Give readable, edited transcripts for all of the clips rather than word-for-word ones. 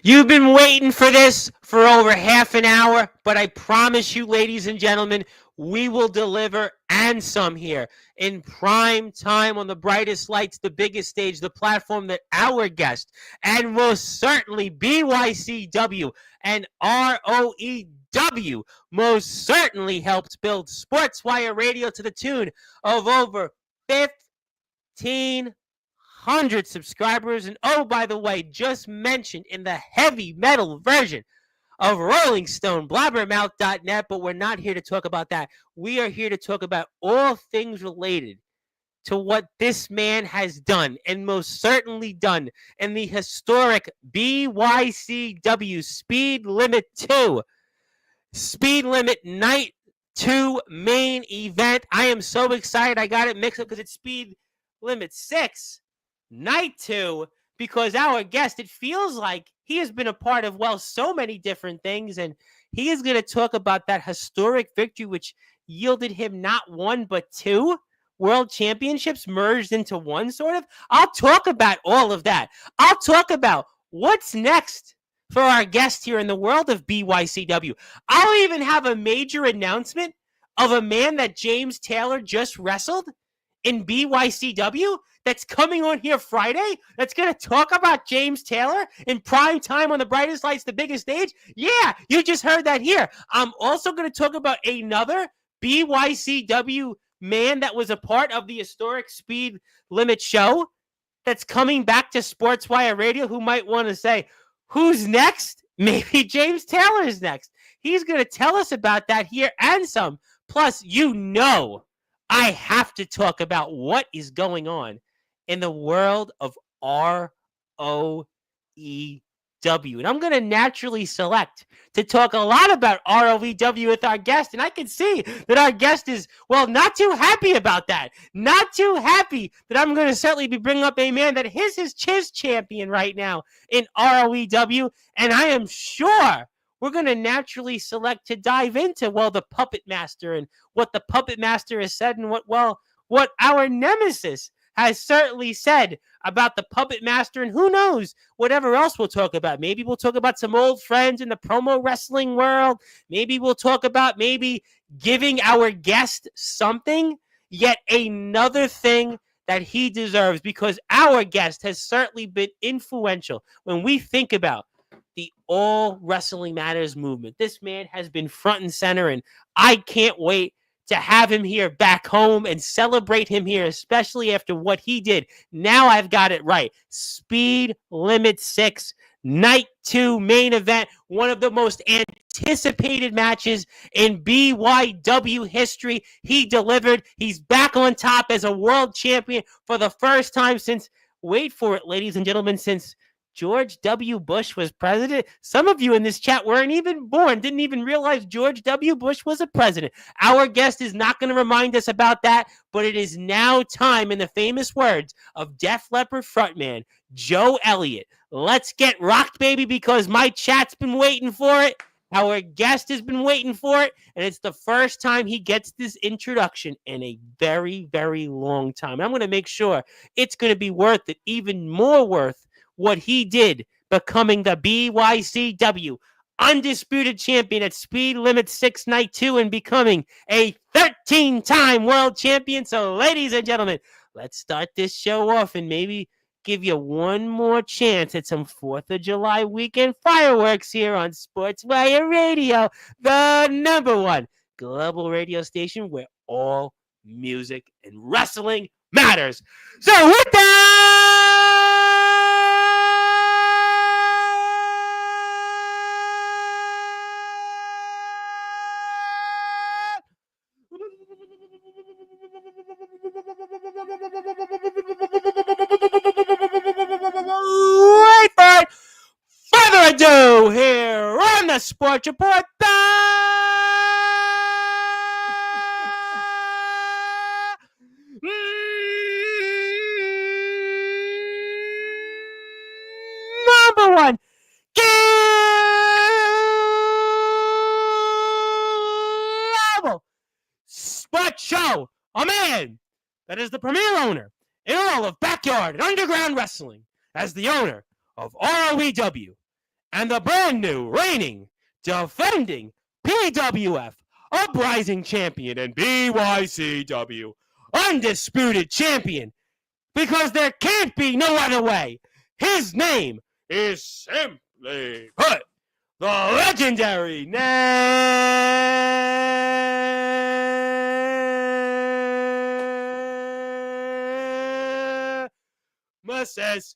You've been waiting for this for over half an hour, but I promise you, ladies and gentlemen, we will deliver and some here in prime time on the brightest lights, the biggest stage, the platform that our guest and most certainly BYCW and ROEW most certainly helped build Sportswire Radio to the tune of over 1,500 subscribers. And oh, by the way, just mentioned in the heavy metal version of Rolling Stone, blabbermouth.net, but we're not here to talk about that. We are here to talk about all things related to what this man has done and most certainly done in the historic BYCW Speed Limit 2, Speed Limit Night 2 main event. I am so excited. I got it mixed up because it's Speed Limit 6, Night 2, because our guest, it feels like he has been a part of, well, so many different things, and he is going to talk about that historic victory, which yielded him not one, but two world championships merged into one, sort of. I'll talk about all of that. I'll talk about what's next for our guest here in the world of BYCW. I'll even have a major announcement of a man that James Taylor just wrestled in BYCW that's coming on here Friday that's going to talk about James Taylor in prime time on the brightest lights, the biggest stage. Yeah, you just heard that here. I'm also going to talk about another BYCW man that was a part of the historic Speed Limit show that's coming back to Sportswire Radio, who might want to say, who's next? Maybe James Taylor is next. He's going to tell us about that here and some. Plus, I have to talk about what is going on in the world of ROEW. And I'm going to naturally select to talk a lot about ROEW with our guest. And I can see that our guest is, well, not too happy about that. Not too happy that I'm going to certainly be bringing up a man that is his champion right now in ROEW. And I am sure we're going to naturally select to dive into, well, the Puppet Master and what the Puppet Master has said and what our nemesis has certainly said about the Puppet Master, and who knows, whatever else we'll talk about. Maybe we'll talk about some old friends in the promo wrestling world. Maybe we'll talk about giving our guest something, yet another thing that he deserves, because our guest has certainly been influential when we think about the All Wrestling Matters movement. This man has been front and center, and I can't wait to have him here back home and celebrate him here, especially after what he did. Now I've got it right. Speed Limit 6, Night 2 main event, one of the most anticipated matches in BYW history. He delivered. He's back on top as a world champion for the first time since, wait for it, ladies and gentlemen, since George W. Bush was president. Some of you in this chat weren't even born, didn't even realize George W. Bush was a president. Our guest is not going to remind us about that, but it is now time, in the famous words of Def Leppard frontman Joe Elliott. Let's get rocked, baby, because my chat's been waiting for it. Our guest has been waiting for it, and it's the first time he gets this introduction in a very, very long time. And I'm going to make sure it's going to be worth it, even more worth what he did, becoming the BYCW undisputed champion at Speed Limit 6 Night 2 and becoming a 13-time world champion. So, ladies and gentlemen, let's start this show off and maybe give you one more chance at some 4th of July weekend fireworks here on Sportswire Radio, the #1 global radio station where all music and wrestling matters. So, with that, without further ado, here on the Sports Report, #1 global sports show. A man that is the premier owner in all of backyard and underground wrestling, as the owner of ROEW and the brand new, reigning, defending PWF Uprising Champion and BYCW Undisputed Champion, because there can't be no other way. His name is simply put the legendary Nemesis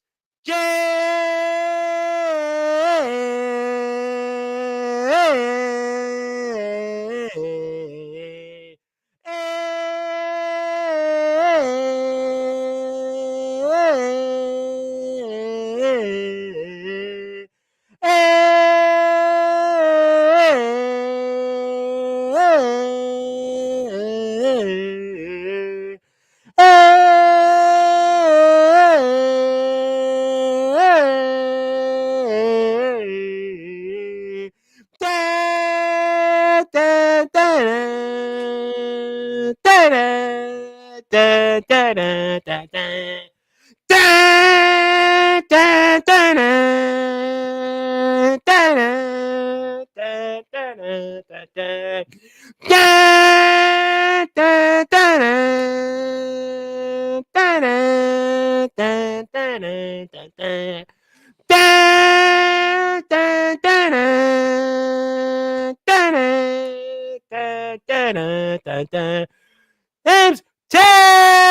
Name's Terror!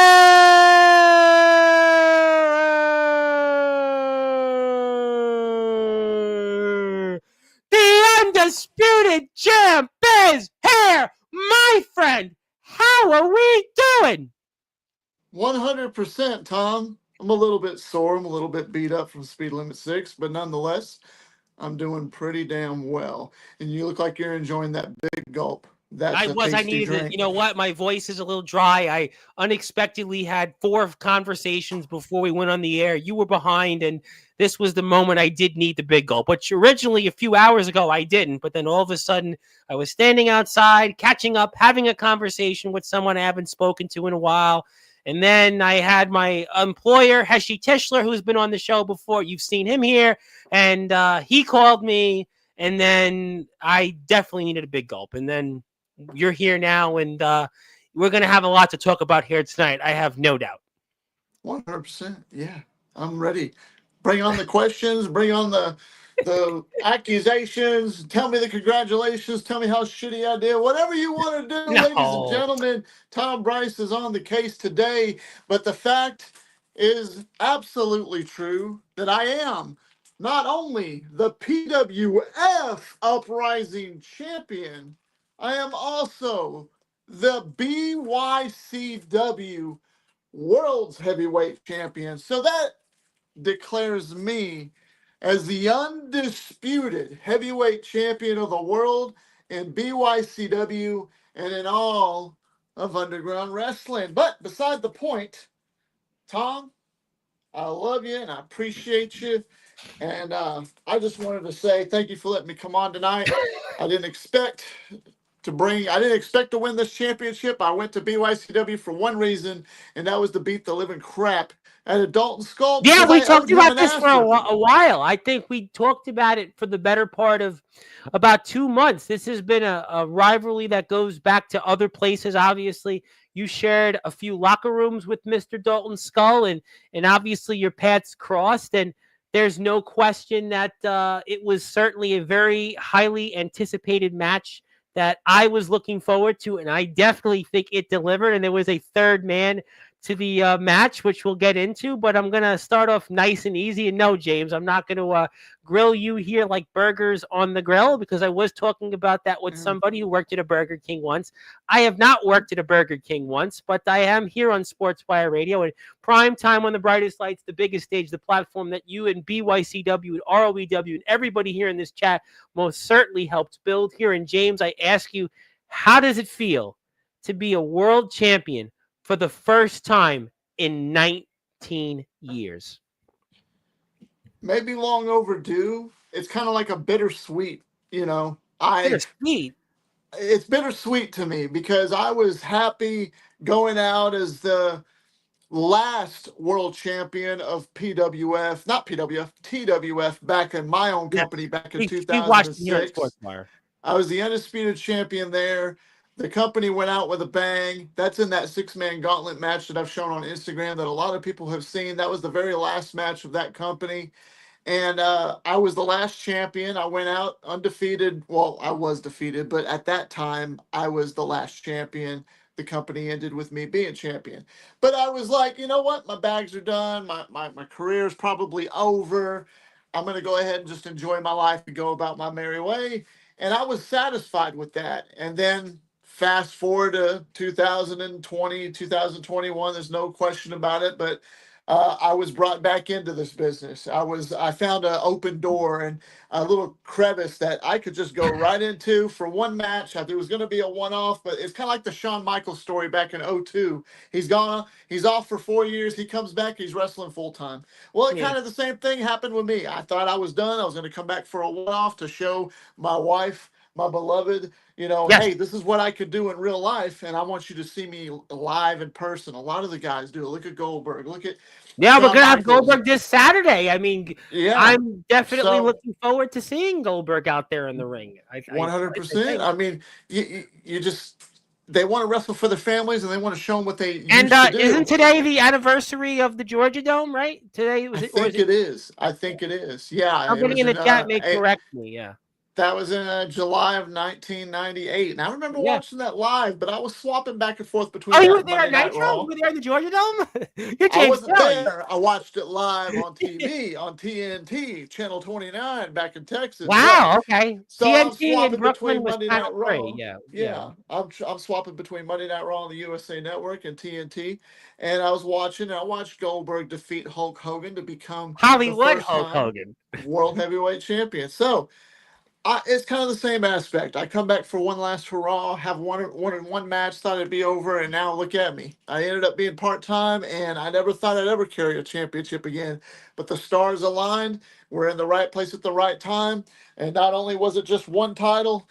The undisputed champ is here, my friend. How are we doing? 100%, Tom. I'm a little bit sore. I'm a little bit beat up from Speed Limit 6, but nonetheless, I'm doing pretty damn well. And you look like you're enjoying that big gulp. That's a tasty I needed drink. it. You know what? My voice is a little dry. I unexpectedly had 4 conversations before we went on the air. You were behind, and this was the moment I did need the big gulp, which originally a few hours ago I didn't. But then all of a sudden, I was standing outside, catching up, having a conversation with someone I haven't spoken to in a while. And then I had my employer, Heshi Tischler, who's been on the show before. You've seen him here. And he called me. And then I definitely needed a big gulp. And then you're here now, and we're going to have a lot to talk about here tonight. I have no doubt. 100%. Yeah, I'm ready. Bring on the questions. Bring on the accusations. Tell me the congratulations. Tell me how shitty I did. Whatever you want to do, ladies and gentlemen. Tom Bryce is on the case today. But the fact is absolutely true that I am not only the PWF Uprising Champion, I am also the BYCW World's Heavyweight Champion. So that declares me as the undisputed heavyweight champion of the world in BYCW and in all of underground wrestling. But beside the point, Tom, I love you and I appreciate you. And I just wanted to say thank you for letting me come on tonight. I didn't expect to win this championship. I went to BYCW for one reason, and that was to beat the living crap out of Dalton Skull. Yeah, we talked about this for a while. I think we talked about it for the better part of about 2 months. This has been a rivalry that goes back to other places, obviously. You shared a few locker rooms with Mr. Dalton Skull, and obviously your paths crossed, and there's no question that it was certainly a very highly anticipated match that I was looking forward to, and I definitely think it delivered. And there was a third man to the match, which we'll get into, but I'm going to start off nice and easy. And no, James, I'm not going to grill you here like burgers on the grill, because I was talking about that with somebody who worked at a Burger King once. I have not worked at a Burger King once, but I am here on Sportswire Radio and prime time on the brightest lights, the biggest stage, the platform that you and BYCW and ROEW and everybody here in this chat most certainly helped build here. And James, I ask you, how does it feel to be a world champion for the first time in 19 years? Maybe long overdue. It's kind of like a bittersweet, you know. Bittersweet? It's bittersweet to me because I was happy going out as the last world champion of PWF, not PWF, TWF, back in my own Yeah, company back in we watched it here on 2006. Sportswire. I was the undisputed champion there. The company went out with a bang. That's in that 6-man gauntlet match that I've shown on Instagram that a lot of people have seen. That was the very last match of that company. And I was the last champion. I went out undefeated. Well, I was defeated, but at that time, I was the last champion. The company ended with me being champion. But I was like, you know what? My bags are done. My career is probably over. I'm going to go ahead and just enjoy my life and go about my merry way. And I was satisfied with that. And then fast forward to 2020, 2021, there's no question about it. But I was brought back into this business. I found an open door and a little crevice that I could just go right into for one match. I thought it was going to be a one-off, but it's kind of like the Shawn Michaels story back in '02. He's off for 4 years. He comes back, he's wrestling full time. Well, it Yeah. kind of the same thing happened with me. I thought I was done. I was going to come back for a one-off to show my wife, my beloved, Yes. hey, this is what I could do in real life, and I want you to see me live in person. A lot of the guys do it. Look at Goldberg. Look at Yeah, we're Shawn gonna have Michaels. Goldberg this Saturday. I mean, Yeah. I'm definitely So looking forward to seeing Goldberg out there in the ring. I 100%. think. I mean, you just they want to wrestle for their families and they want to show them what they And used to isn't do. today the anniversary of the Georgia Dome? Right? Today I was it, or is think it? it is. I think it is. Yeah, it Somebody was in the in chat may correct me. Yeah. that was in July of 1998. And I remember Yeah. watching that live, but I was swapping back and forth Oh, between you that were and there at Monday Night Nitro? You Raw. were there at the Georgia Dome? You're I James wasn't Sterling. there. I watched it live on TV on TNT, Channel 29 back in Texas. Wow. Okay. So I'm TNT in swapping Brooklyn between was Monday Channel Night 3. Raw. Yeah. Yeah. Yeah, I'm swapping between Monday Night Raw on the USA Network and TNT, and I was watching. I watched Goldberg defeat Hulk Hogan to become the Hollywood first Hulk time Hogan. World Heavyweight Champion. So it's kind of the same aspect. I come back for one last hurrah, have one match, thought it'd be over, and now look at me. I ended up being part time, and I never thought I'd ever carry a championship again. But the stars aligned. We're in the right place at the right time, and not only was it just one title,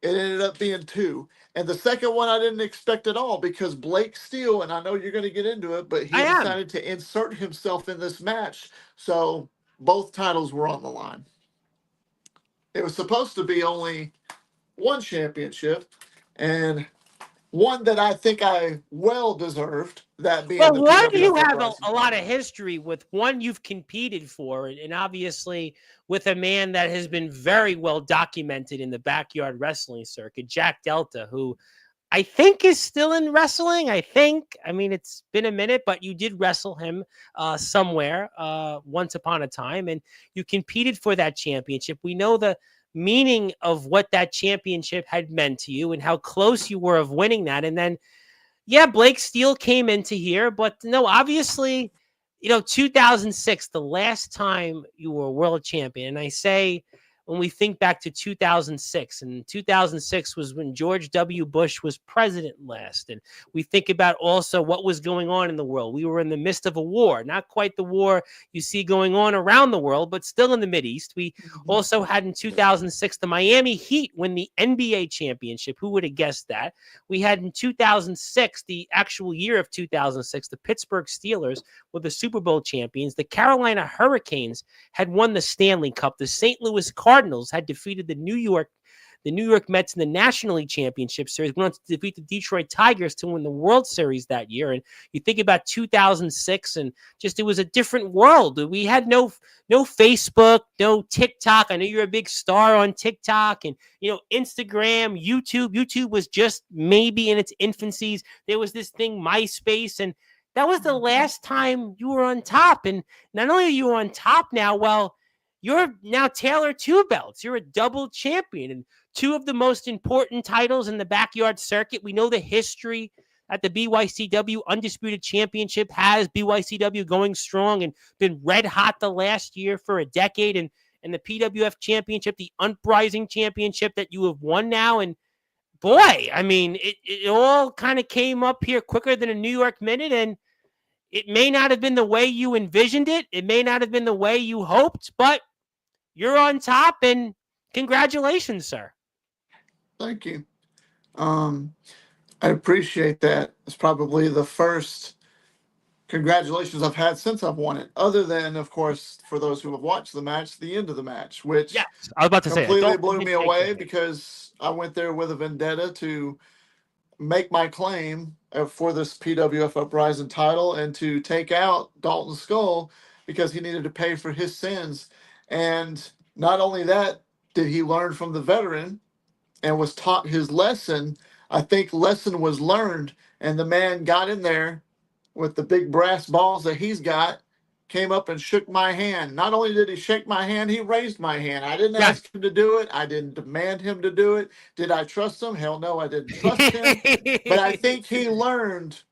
it ended up being two. And the second one I didn't expect at all because Blake Steele, and I know you're going to get into it, but I he am. decided to insert himself in this match. So both titles were on the line. It was supposed to be only one championship and one that I think I well deserved, that being Well, the one, you PWF have Uprising a lot of title. history with. One you've competed for, and obviously with a man that has been very well documented in the backyard wrestling circuit, Jack Delta, who I think is still in wrestling. I mean, it's been a minute, but you did wrestle him somewhere once upon a time, and you competed for that championship. We know the meaning of what that championship had meant to you and how close you were of winning that. And then, yeah, Blake Steele came into here, but no, obviously, 2006, the last time you were world champion. And I say, when we think back to 2006, and 2006 was when George W. Bush was president last. And we think about also what was going on in the world. We were in the midst of a war, not quite the war you see going on around the world, but still in the Mideast. We also had in 2006 the Miami Heat win the NBA championship. Who would have guessed that? We had in 2006, the actual year of 2006, the Pittsburgh Steelers were the Super Bowl champions. The Carolina Hurricanes had won the Stanley Cup. The St. Louis Cardinals had defeated the New York Mets in the National League Championship Series, went on to defeat the Detroit Tigers to win the World Series that year. And you think about 2006, and just it was a different world. We had no Facebook, no TikTok. I know you're a big star on TikTok and Instagram, YouTube. YouTube was just maybe in its infancies. There was this thing, MySpace, and that was the last time you were on top. And not only are you on top now, well, you're now Taylor two belts. You're a double champion and two of the most important titles in the backyard circuit. We know the history at the BYCW Undisputed Championship has BYCW going strong and been red hot the last year for a decade. And the PWF Championship, the Uprising Championship that you have won now. And boy, I mean, it all kind of came up here quicker than a New York minute. And it may not have been the way you envisioned it. It may not have been the way you hoped, but you're on top, and congratulations, sir. Thank you. I appreciate that. It's probably the first congratulations I've had since I've won it. Other than, of course, for those who have watched the match, the end of the match, Yes, which I was about to say, completely Dalton blew did me shake your away hand. because I went there with a vendetta to make my claim for this PWF Uprising title and to take out Dalton Skull because he needed to pay for his sins. And not only that, did he learn from the veteran and was taught his lesson. I think lesson was learned, and the man got in there with the big brass balls that he's got, came up and shook my hand. Not only did he shake my hand, he raised my hand. I didn't Yes. ask him to do it. I didn't demand him to do it. Did I trust him? Hell no, I didn't trust him. But I think he learned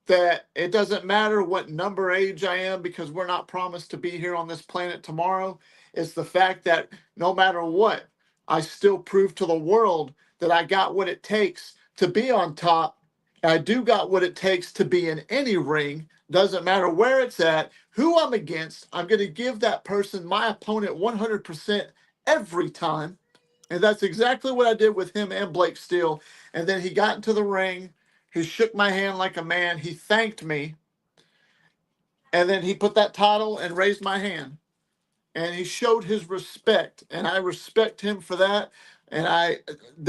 that it doesn't matter what number age I am because we're not promised to be here on this planet tomorrow. It's the fact that no matter what, I still prove to the world that I got what it takes to be on top. I do got what it takes to be in any ring. Doesn't matter where it's at, who I'm against. I'm going to give that person, my opponent, 100% every time. And that's exactly what I did with him and Blake Steele. And then he got into the ring. He shook my hand like a man. He thanked me. And then he put that title and raised my hand. And he showed his respect. And I respect him for that. And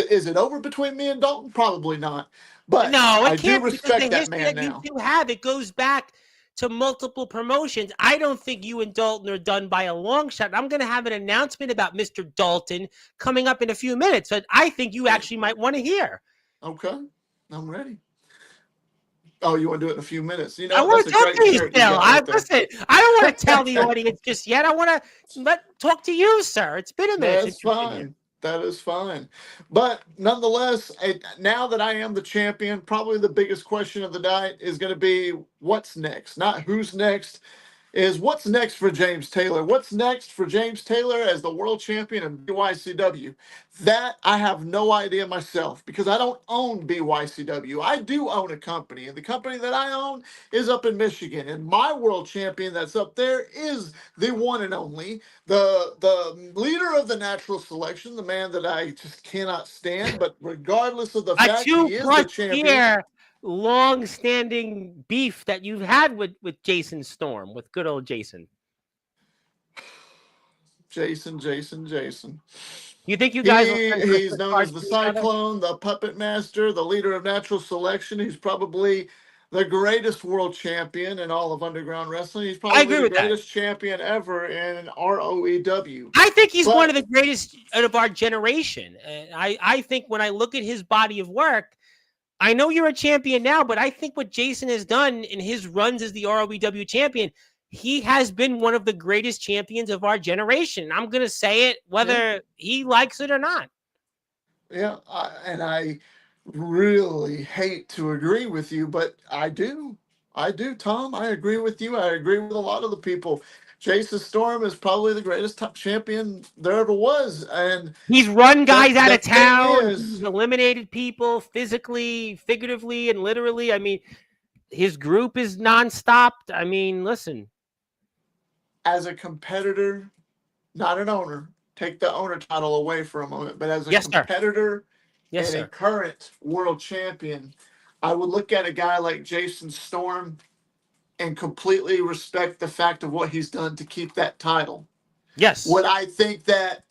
is it over between me and Dalton? Probably not. But No, it I do can't, because the respect that history man that you now. two have, it goes back to multiple promotions. I don't think you and Dalton are done by a long shot. I'm going to have an announcement about Mr. Dalton coming up in a few minutes that I think you actually might want to hear. Okay. I'm ready. Oh, you want to do it in a few minutes? You I know, want that's to a talk great to you shirt you still. got right there. Listen, I don't want to tell the audience just yet. I want to talk to you, sir. It's been a minute since That's you've been here. fine. That is fine. But nonetheless, now that I am the champion, probably the biggest question of the night is going to be what's next? Not who's next, is what's next for James Taylor? What's next for James Taylor as the world champion in BYCW? That I have no idea myself because I don't own BYCW. I do own a company, and the company that I own is up in Michigan. And my world champion that's up there is the one and only, the leader of the natural selection, the man that I just cannot stand. But regardless of the A fact he is the 2+ champion, year long-standing beef that you've had with Jason Storm, with good old Jason. Jason. You think you guys will send He's Christmas known as cards the to each other? Cyclone, the Puppet Master, the leader of natural selection. He's probably the greatest world champion in all of underground wrestling. He's I probably agree the with that. greatest champion ever in ROEW. I think he's one But of the greatest of our generation. I think when I look at his body of work, I know you're a champion now, but I think what Jason has done in his runs as the ROEW champion, he has been one of the greatest champions of our generation. I'm going to say it whether he likes it or not. yeah, I really hate to agree with you, but I do. I do, Tom. I agree with you. I agree with a lot of the people. Jason Storm is probably the greatest top champion there ever was. And He's run guys out the of thing town. He's is, eliminated people physically, figuratively, and literally. I mean, his group is nonstop. I mean, listen. as a competitor, not an owner, take the owner title away for a moment, but as a Yes, sir. competitor Yes, and a sir. current world champion, I would look at a guy like Jason Storm and completely respect the fact of what he's done to keep that title. Yes. Would I think that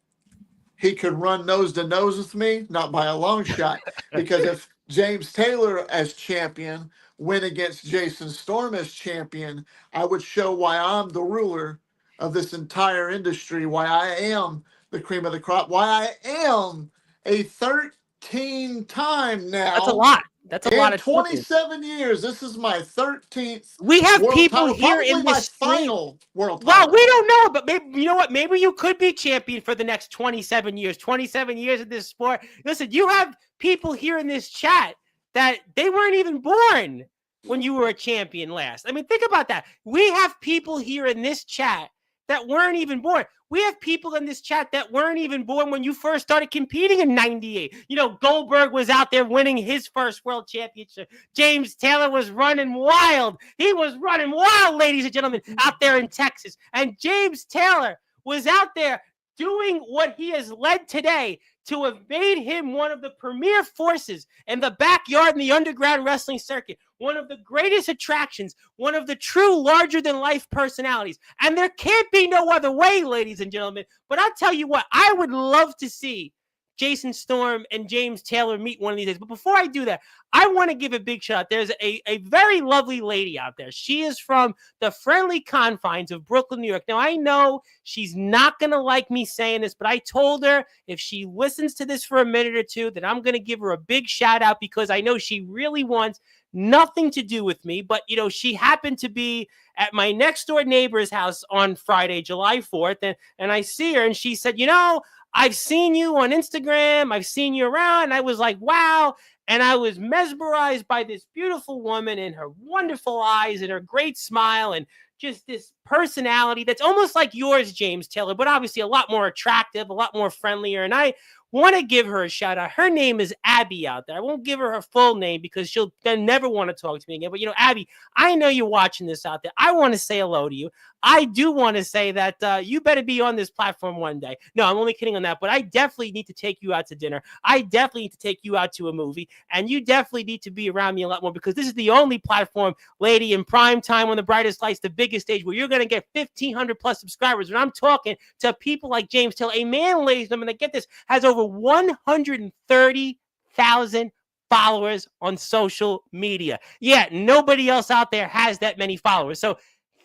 he could run nose to nose with me? Not by a long shot. Because if James Taylor as champion went against Jason Storm as champion, I would show why I'm the ruler of this entire industry, why I am the cream of the crop, why I am a 13-time That's a now. lot. That's a lot In of champions. 27 years, this is my 13th We have world people title, here probably in my this stream. final world Well, title. we don't know, but maybe you know what? Maybe you could be champion for the next 27 years. 27 years in this sport. Listen, you have people here in this chat that they weren't even born when you were a champion last. I mean, think about that. We have people here in this chat that weren't even born. We have people in this chat that weren't even born when you first started competing in 98. You know, Goldberg was out there winning his first world championship. James Taylor was running wild. He was running wild, ladies and gentlemen, out there in Texas. And James Taylor was out there doing what he has led today to have made him one of the premier forces in the backyard in the underground wrestling circuit, one of the greatest attractions, one of the true larger-than-life personalities. And there can't be no other way, ladies and gentlemen. But I'll tell you what, I would love to see Jason Storm and James Taylor meet one of these days. But before I do that, I want to give a big shout out. There's a very lovely lady out there. She is from the friendly confines of Brooklyn, New York. Now, I know she's not going to like me saying this, but I told her if she listens to this for a minute or two, that I'm going to give her a big shout out because I know she really wants nothing to do with me. But, you know, she happened to be at my next door neighbor's house on Friday, July 4th. And I see her and she said, you know, I've seen you on Instagram. I've seen you around. And I was like, wow. And I was mesmerized by this beautiful woman and her wonderful eyes and her great smile and just this personality that's almost like yours, James Taylor, but obviously a lot more attractive, a lot more friendlier. And I want to give her a shout out. Her name is Abby out there. I won't give her her full name because she'll then never want to talk to me again. But, you know, Abby, I know you're watching this out there. I want to say hello to you. I do want to say that you better be on this platform one day. No, I'm only kidding on that, but I definitely need to take you out to dinner. I definitely need to take you out to a movie, and you definitely need to be around me a lot more because this is the only platform, lady, in prime time on the brightest lights, the biggest stage, where you're going to get 1,500 plus subscribers. When I'm talking to people like James Taylor, a man, ladies and gentlemen, that get this, has over 130,000 followers on social media. Yeah, nobody else out there has that many followers. So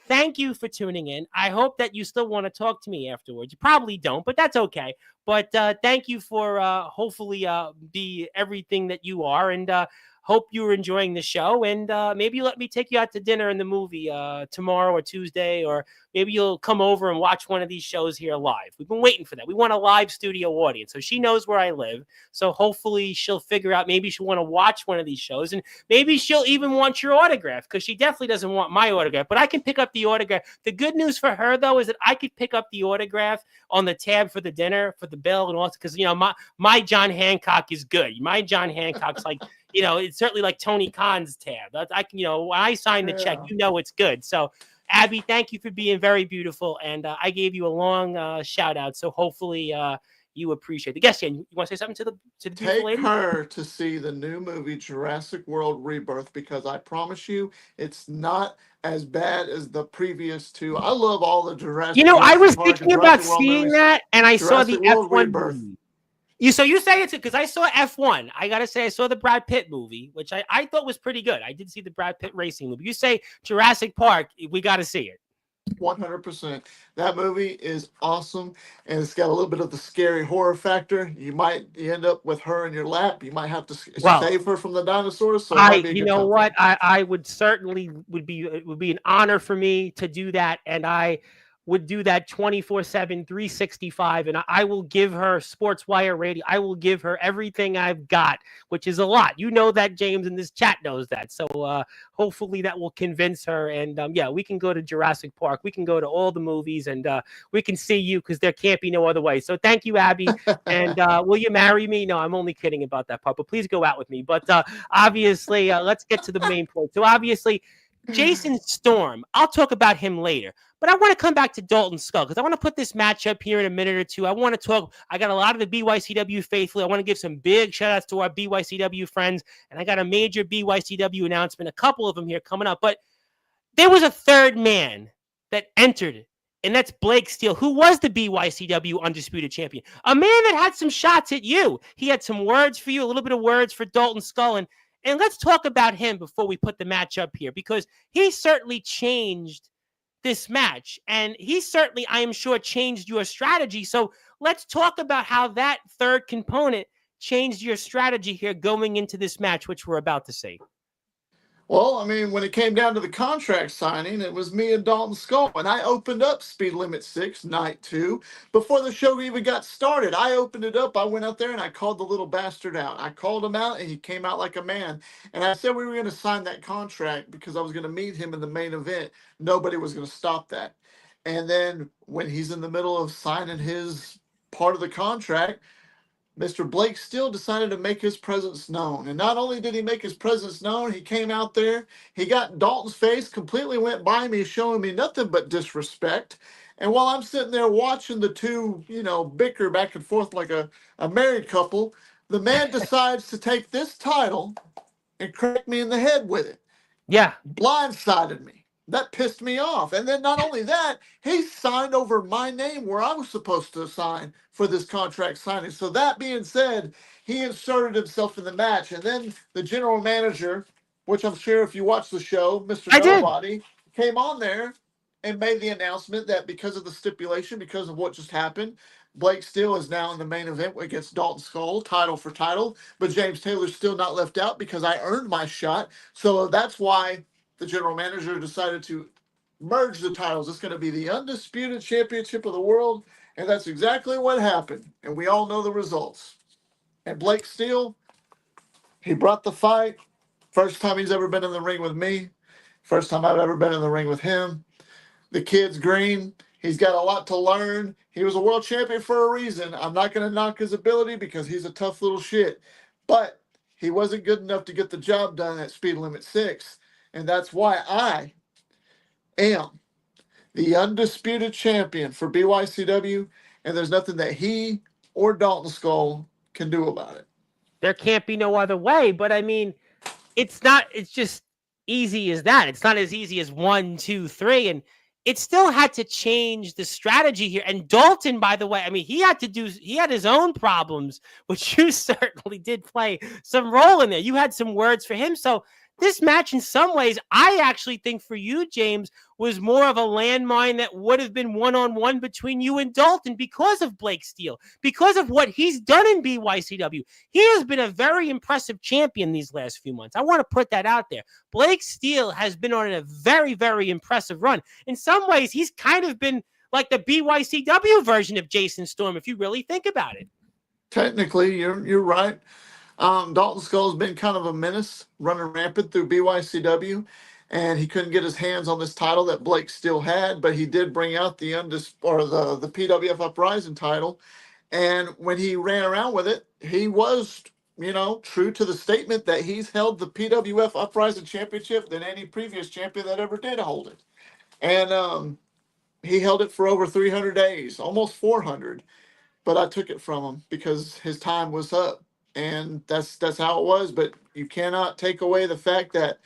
thank you for tuning in. I hope that you still want to talk to me afterwards. You probably don't, but that's okay. But thank you for hopefully be everything that you are. And hope you're enjoying the show. And maybe you let me take you out to dinner in the movie tomorrow or Tuesday, or maybe you'll come over and watch one of these shows here live. We've been waiting for that. We want a live studio audience. So she knows where I live. So hopefully she'll figure out, maybe she'll want to watch one of these shows. And maybe she'll even want your autograph, because she definitely doesn't want my autograph. But I can pick up the autograph. The good news for her, though, is that I could pick up the autograph on the tab for the dinner, for the bill, and all, because, you know, my John Hancock is good. My John Hancock's like, you know, it's certainly like Tony Khan's tab. I can, you know, when I sign the check, you know it's good. So, Abby, thank you for being very beautiful, and I gave you a long shout out. So hopefully you appreciate it. Yes, Jen, you want to say something to the beautiful lady? Take her to see the new movie Jurassic World Rebirth, because I promise you, it's not as bad as the previous two. I love all the Jurassic. You know, I was Park thinking and about Jurassic World seeing movies. that, and I saw Jurassic the World F1 Rebirth. movie. So you say it's because I saw F1. I got to say, I saw the Brad Pitt movie, which I thought was pretty good. I did see the Brad Pitt racing movie. You say Jurassic Park, we got to see it. 100%. That movie is awesome, and it's got a little bit of the scary horror factor. You end up with her in your lap. You might have to save her from the dinosaurs. So you know what? I would certainly would be an honor for me to do that, and I would do that 24/7, 365, and I will give her Sportswire radio. I will give her everything I've got, which is a lot. You know that, James, and this chat knows that. So hopefully that will convince her. And yeah, we can go to Jurassic Park. We can go to all the movies, and we can see you, because there can't be no other way. So thank you, Abby. And will you marry me? No, I'm only kidding about that part, but please go out with me. But obviously, let's get to the main point. So obviously, Jason Storm, I'll talk about him later. But I want to come back to Dalton Skull, because I want to put this match up here in a minute or two. I want to talk. I got a lot of the BYCW faithful. I want to give some big shout outs to our BYCW friends. And I got a major BYCW announcement, a couple of them here coming up. But there was a third man that entered, and that's Blake Steele, who was the BYCW Undisputed Champion. A man that had some shots at you. He had some words for you, a little bit of words for Dalton Skull. And let's talk about him before we put the match up here, because he certainly changed this match. And he certainly, I am sure, changed your strategy. So let's talk about how that third component changed your strategy here going into this match, which we're about to see. Well, I mean, when it came down to the contract signing, it was me and Dalton Skull, and I opened up Speed Limit 6, Night 2, before the show even got started. I opened it up, I went out there, and I called the little bastard out. I called him out, and he came out like a man. And I said we were going to sign that contract because I was going to meet him in the main event. Nobody was going to stop that. And then when he's in the middle of signing his part of the contract, Mr. Blake Steele decided to make his presence known. And not only did he make his presence known, he came out there, he got Dalton's face, completely went by me, showing me nothing but disrespect. And while I'm sitting there watching the two, bicker back and forth like a married couple, the man decides to take this title and crack me in the head with it. Yeah. Blindsided me. That pissed me off. And then not only that, he signed over my name where I was supposed to sign for this contract signing. So that being said, he inserted himself in the match. And then the general manager, which I'm sure if you watch the show, Mr. I did. Nobody, came on there and made the announcement that because of the stipulation, because of what just happened, Blake Steele is now in the main event against Dalton Skull, title for title. But James Taylor's still not left out because I earned my shot. So that's why the general manager decided to merge the titles. It's going to be the undisputed championship of the world. And that's exactly what happened. And we all know the results. And Blake Steele, he brought the fight. First time he's ever been in the ring with me. First time I've ever been in the ring with him. The kid's green. He's got a lot to learn. He was a world champion for a reason. I'm not going to knock his ability because he's a tough little shit. But he wasn't good enough to get the job done at Speed Limit 6. And that's why I am the undisputed champion for BYCW. And there's nothing that he or Dalton Skull can do about it. There can't be no other way. But I mean, it's not, it's just easy as that. It's not as easy as 1, 2, 3. And it still had to change the strategy here. And Dalton, by the way, I mean, he had his own problems, which you certainly did play some role in there. You had some words for him. So this match, in some ways, I actually think for you, James, was more of a landmine that would have been one-on-one between you and Dalton because of Blake Steele, because of what he's done in BYCW. He has been a very impressive champion these last few months. I want to put that out there. Blake Steele has been on a very, very impressive run. In some ways, he's kind of been like the BYCW version of Jason Storm, if you really think about it. Technically, you're right. Dalton Skull's been kind of a menace, running rampant through BYCW, and he couldn't get his hands on this title that Blake still had, but he did bring out the PWF Uprising title, and when he ran around with it, he was, true to the statement that he's held the PWF Uprising Championship than any previous champion that ever did hold it, and he held it for over 300 days, almost 400, but I took it from him because his time was up. And that's how it was. But you cannot take away the fact that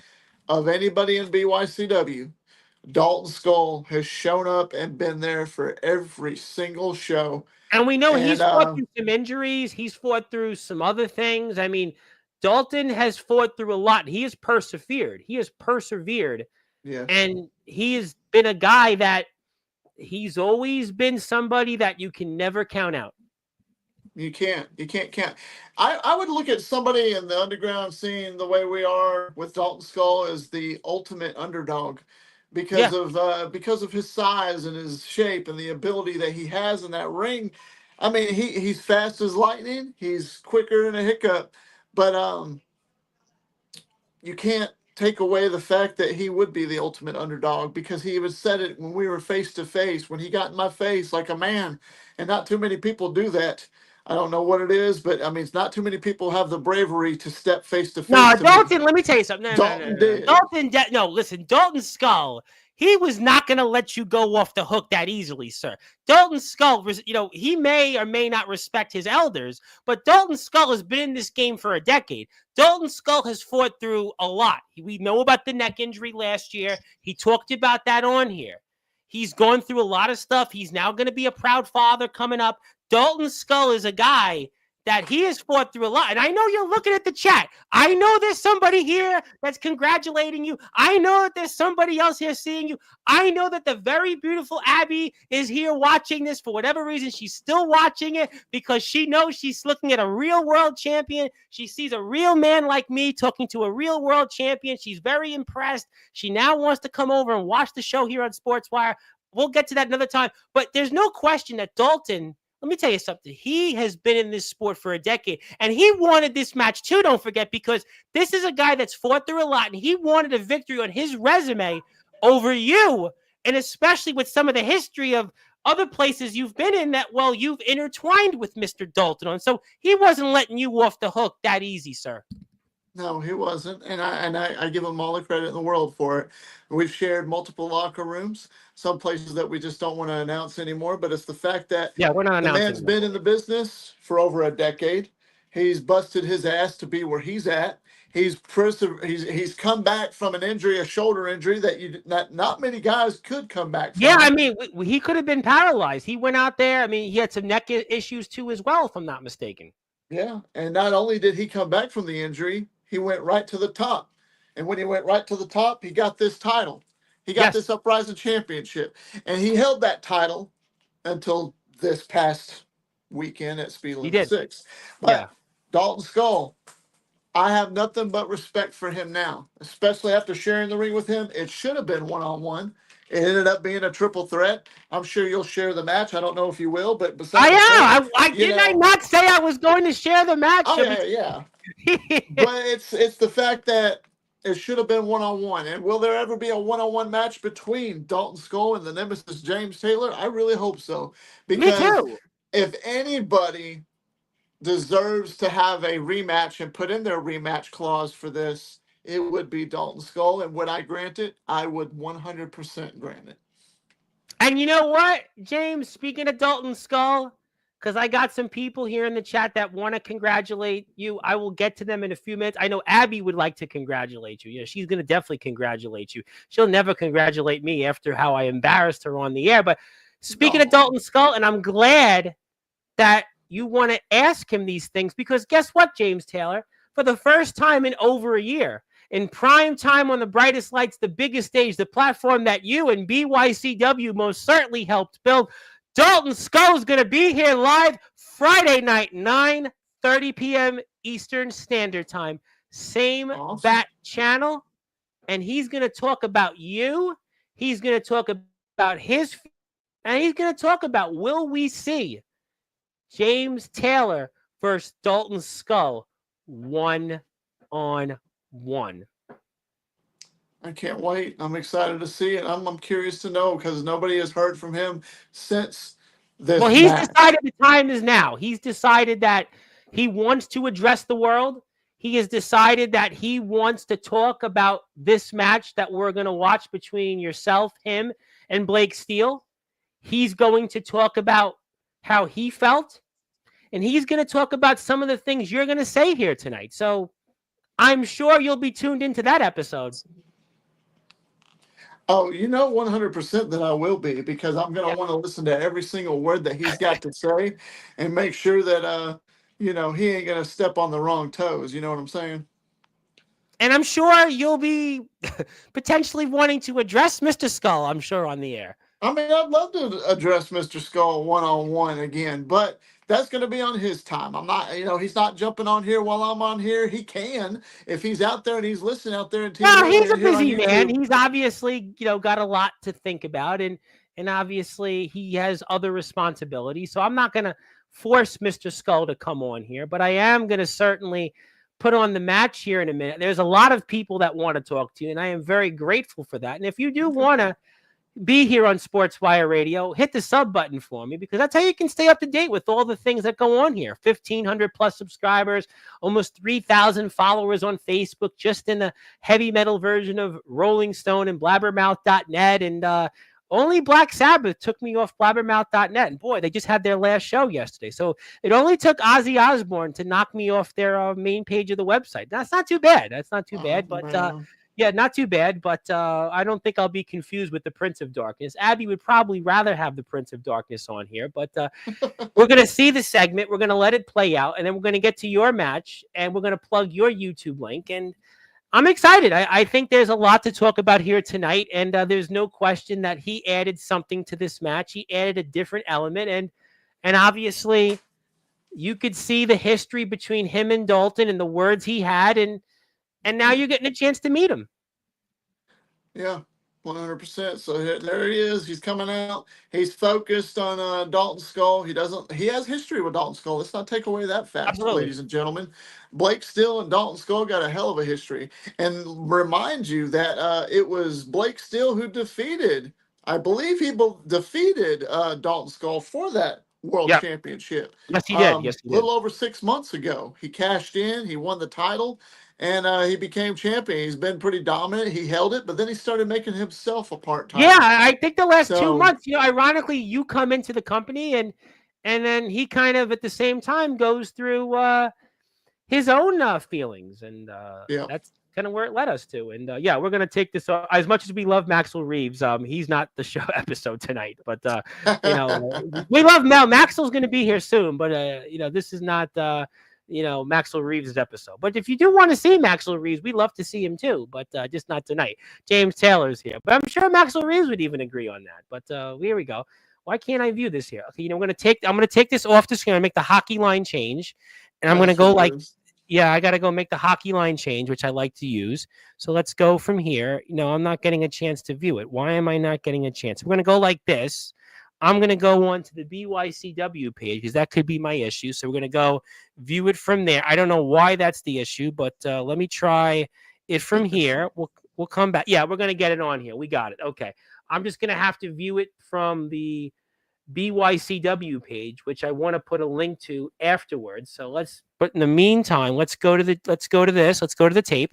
of anybody in BYCW, Dalton Skull has shown up and been there for every single show. And we know he's fought through some injuries. He's fought through some other things. I mean, Dalton has fought through a lot. He has persevered. Yeah. And he has been a guy that he's always been somebody that you can never count out. You can't count. I would look at somebody in the underground scene the way we are with Dalton Skull as the ultimate underdog because of his size and his shape and the ability that he has in that ring. I mean, he's fast as lightning. He's quicker than a hiccup, but you can't take away the fact that he would be the ultimate underdog because he even said it when we were face to face, when he got in my face like a man, and not too many people do that. I don't know what it is, but I mean, it's not too many people have the bravery to step face to face. No, Dalton, let me tell you something. Dalton did. Listen, Dalton Skull, he was not going to let you go off the hook that easily, sir. Dalton Skull, he may or may not respect his elders, but Dalton Skull has been in this game for a decade. Dalton Skull has fought through a lot. We know about the neck injury last year. He talked about that on here. He's gone through a lot of stuff. He's now going to be a proud father coming up. Dalton Skull is a guy that he has fought through a lot. And I know you're looking at the chat. I know there's somebody here that's congratulating you. I know that there's somebody else here seeing you. I know that the very beautiful Abby is here watching this. For whatever reason, she's still watching it because she knows she's looking at a real world champion. She sees a real man like me talking to a real world champion. She's very impressed. She now wants to come over and watch the show here on Sportswire. We'll get to that another time. But there's no question that Dalton, let me tell you something. He has been in this sport for a decade, and he wanted this match too, don't forget, because this is a guy that's fought through a lot, and he wanted a victory on his resume over you, and especially with some of the history of other places you've been in that, well, you've intertwined with Mr. Dalton on. So he wasn't letting you off the hook that easy, sir. No, he wasn't, and I give him all the credit in the world for it. We've shared multiple locker rooms, some places that we just don't want to announce anymore. But it's the fact that we're not the man's been in the business for over a decade. He's busted his ass to be where he's at. He's come back from an injury, a shoulder injury that not many guys could come back Yeah, I from. mean, he could have been paralyzed. He went out there. I mean, he had some neck issues too as well, if I'm not mistaken. Yeah, and not only did he come back from the injury, he went right to the top. And when he went right to the top, he got this title. He got Yes, this Uprising Championship, and he held that title until this past weekend at Speed he Limit did. 6. Yeah. But Dalton Skull, I have nothing but respect for him now, especially after sharing the ring with him. It should have been one-on-one. It ended up being a triple threat. I'm sure you'll share the match. I don't know if you will, but I beside the point, am. I you didn't I know, not say I was going to share the match? oh I yeah, yeah. mean, But it's the fact that it should have been one-on-one. And will there ever be a one-on-one match between Dalton Skull and the Nemesis James Taylor? I really hope so. me Because too. if anybody deserves to have a rematch and put in their rematch clause for this, it would be Dalton Skull. And would I grant it? I would 100% grant it. And you know what, James? Speaking of Dalton Skull, because I got some people here in the chat that want to congratulate you. I will get to them in a few minutes. I know Abby would like to congratulate you. Yeah, she's going to definitely congratulate you. She'll never congratulate me after how I embarrassed her on the air. But speaking of No. Dalton Skull, and I'm glad that you want to ask him these things because guess what, James Taylor? For the first time in over a year, in prime time on the brightest lights, the biggest stage, the platform that you and BYCW most certainly helped build, Dalton Skull is going to be here live Friday night, 9:30 p.m. Eastern Standard Time. Same Awesome. bat channel. And he's going to talk about you. He's going to talk about his, and he's going to talk about, will we see James Taylor versus Dalton Skull 1-on-1? I can't wait. I'm excited to see it. I'm curious to know because nobody has heard from him since this Well, he's match. decided the time is now. He's decided that he wants to address the world. He has decided that he wants to talk about this match that we're going to watch between yourself, him, and Blake Steele. He's going to talk about how he felt, and he's going to talk about some of the things you're going to say here tonight. So I'm sure you'll be tuned into that episode. Oh, 100% that I will be because I'm going to want to listen to every single word that he's got to say and make sure that, he ain't going to step on the wrong toes. You know what I'm saying? And I'm sure you'll be potentially wanting to address Mr. Skull, I'm sure, on the air. I mean, I'd love to address Mr. Skull one-on-one again, but that's going to be on his time. I'm not, he's not jumping on here while I'm on here. He can if he's out there and he's listening out there in Well, he's a here on busy man. YouTube. He's obviously, got a lot to think about, and obviously he has other responsibilities. So I'm not going to force Mr. Skull to come on here, but I am going to certainly put on the match here in a minute. There's a lot of people that want to talk to you, and I am very grateful for that. And if you do want to be here on Sportswire Radio, hit the sub button for me because that's how you can stay up to date with all the things that go on here. 1,500 plus subscribers, almost 3,000 followers on Facebook, just in the heavy metal version of Rolling Stone and blabbermouth.net. And only Black Sabbath took me off blabbermouth.net. And boy, they just had their last show yesterday. So it only took Ozzy Osbourne to knock me off their main page of the website. That's not too bad. That's not too bad. But yeah, not too bad, but I don't think I'll be confused with the Prince of Darkness. Abby would probably rather have the Prince of Darkness on here, but we're going to see the segment. We're going to let it play out, and then we're going to get to your match, and we're going to plug your YouTube link. And I'm excited. I think there's a lot to talk about here tonight, and there's no question that he added something to this match. He added a different element, and obviously you could see the history between him and Dalton and the words he had, and now you're getting a chance to meet him. Yeah, 100%. So there he is. He's coming out. He's focused on Dalton Skull. He has history with Dalton Skull. Let's not take away that fact, Absolutely. ladies and gentlemen. Blake Steele and Dalton Skull got a hell of a history. And remind you that it was Blake Steele who defeated, I believe defeated Dalton Skull for that World Championship. Yes, he did. Yes, he did. A little over 6 months ago. He cashed in. He won the title. And he became champion. He's been pretty dominant. He held it, but then he started making himself a part-time. Yeah, I think the last 2 months, ironically, you come into the company and then he kind of at the same time goes through his own feelings, and Yeah. that's kind of where it led us to. And yeah, we're gonna take this as much as we love Maxwell Reeves. He's not the show episode tonight, but we love Mel. Maxwell's gonna be here soon, but this is not Maxwell Reeves' episode. But if you do want to see Maxwell Reeves, we love to see him too, but just not tonight. James Taylor's here, but I'm sure Maxwell Reeves would even agree on that. But here we go. Why can't I view this here? Okay, I'm gonna take this off the screen. I'm gonna make the hockey line change, and I'm gonna go like. Yeah, I got to go make the hockey line change, which I like to use. So let's go from here. I'm not getting a chance to view it. Why am I not getting a chance? We're going to go like this. I'm going to go on to the BYCW page because that could be my issue. So we're going to go view it from there. I don't know why that's the issue, but let me try it from here. We'll come back. Yeah, we're going to get it on here. We got it. Okay. I'm just going to have to view it from the BYCW page, which I want to put a link to afterwards. So but in the meantime, let's go to the tape,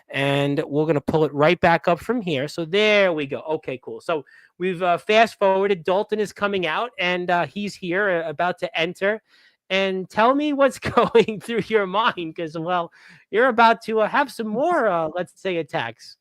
and we're going to pull it right back up from here. So there we go. Okay, cool. So we've fast forwarded. Dalton is coming out, and he's here about to enter. And tell me what's going through your mind, because, well, you're about to have some more, let's say, attacks.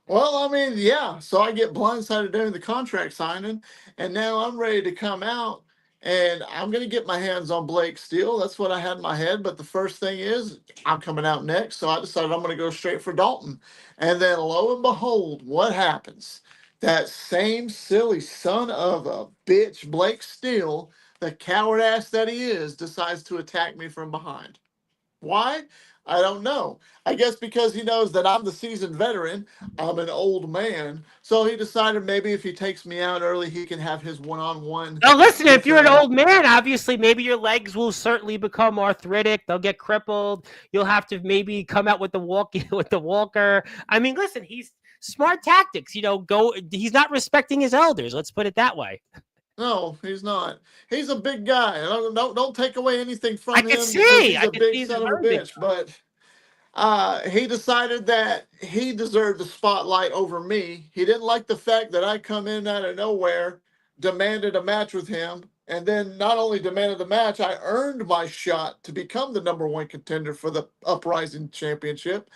Well, I mean, yeah. So I get blindsided during the contract signing, and now I'm ready to come out, and I'm going to get my hands on Blake Steele. That's what I had in my head. But the first thing is, I'm coming out next. So I decided I'm going to go straight for Dalton. And then lo and behold, what happens? That same silly son of a bitch, Blake Steele, the coward ass that he is, decides to attack me from behind. Why? I don't know. I guess because he knows that I'm the seasoned veteran. I'm an old man. So he decided maybe if he takes me out early, he can have his one-on-one. Now, listen, if you're an old man, obviously, maybe your legs will certainly become arthritic. They'll get crippled. You'll have to maybe come out with the walker. I mean, listen, he's smart tactics. He's not respecting his elders. Let's put it that way. No, he's not. He's a big guy. Don't take away anything from him. I can see. He's a big son of a bitch. But he decided that he deserved the spotlight over me. He didn't like the fact that I come in out of nowhere, demanded a match with him, and then not only demanded the match, I earned my shot to become the #1 contender for the Uprising Championship.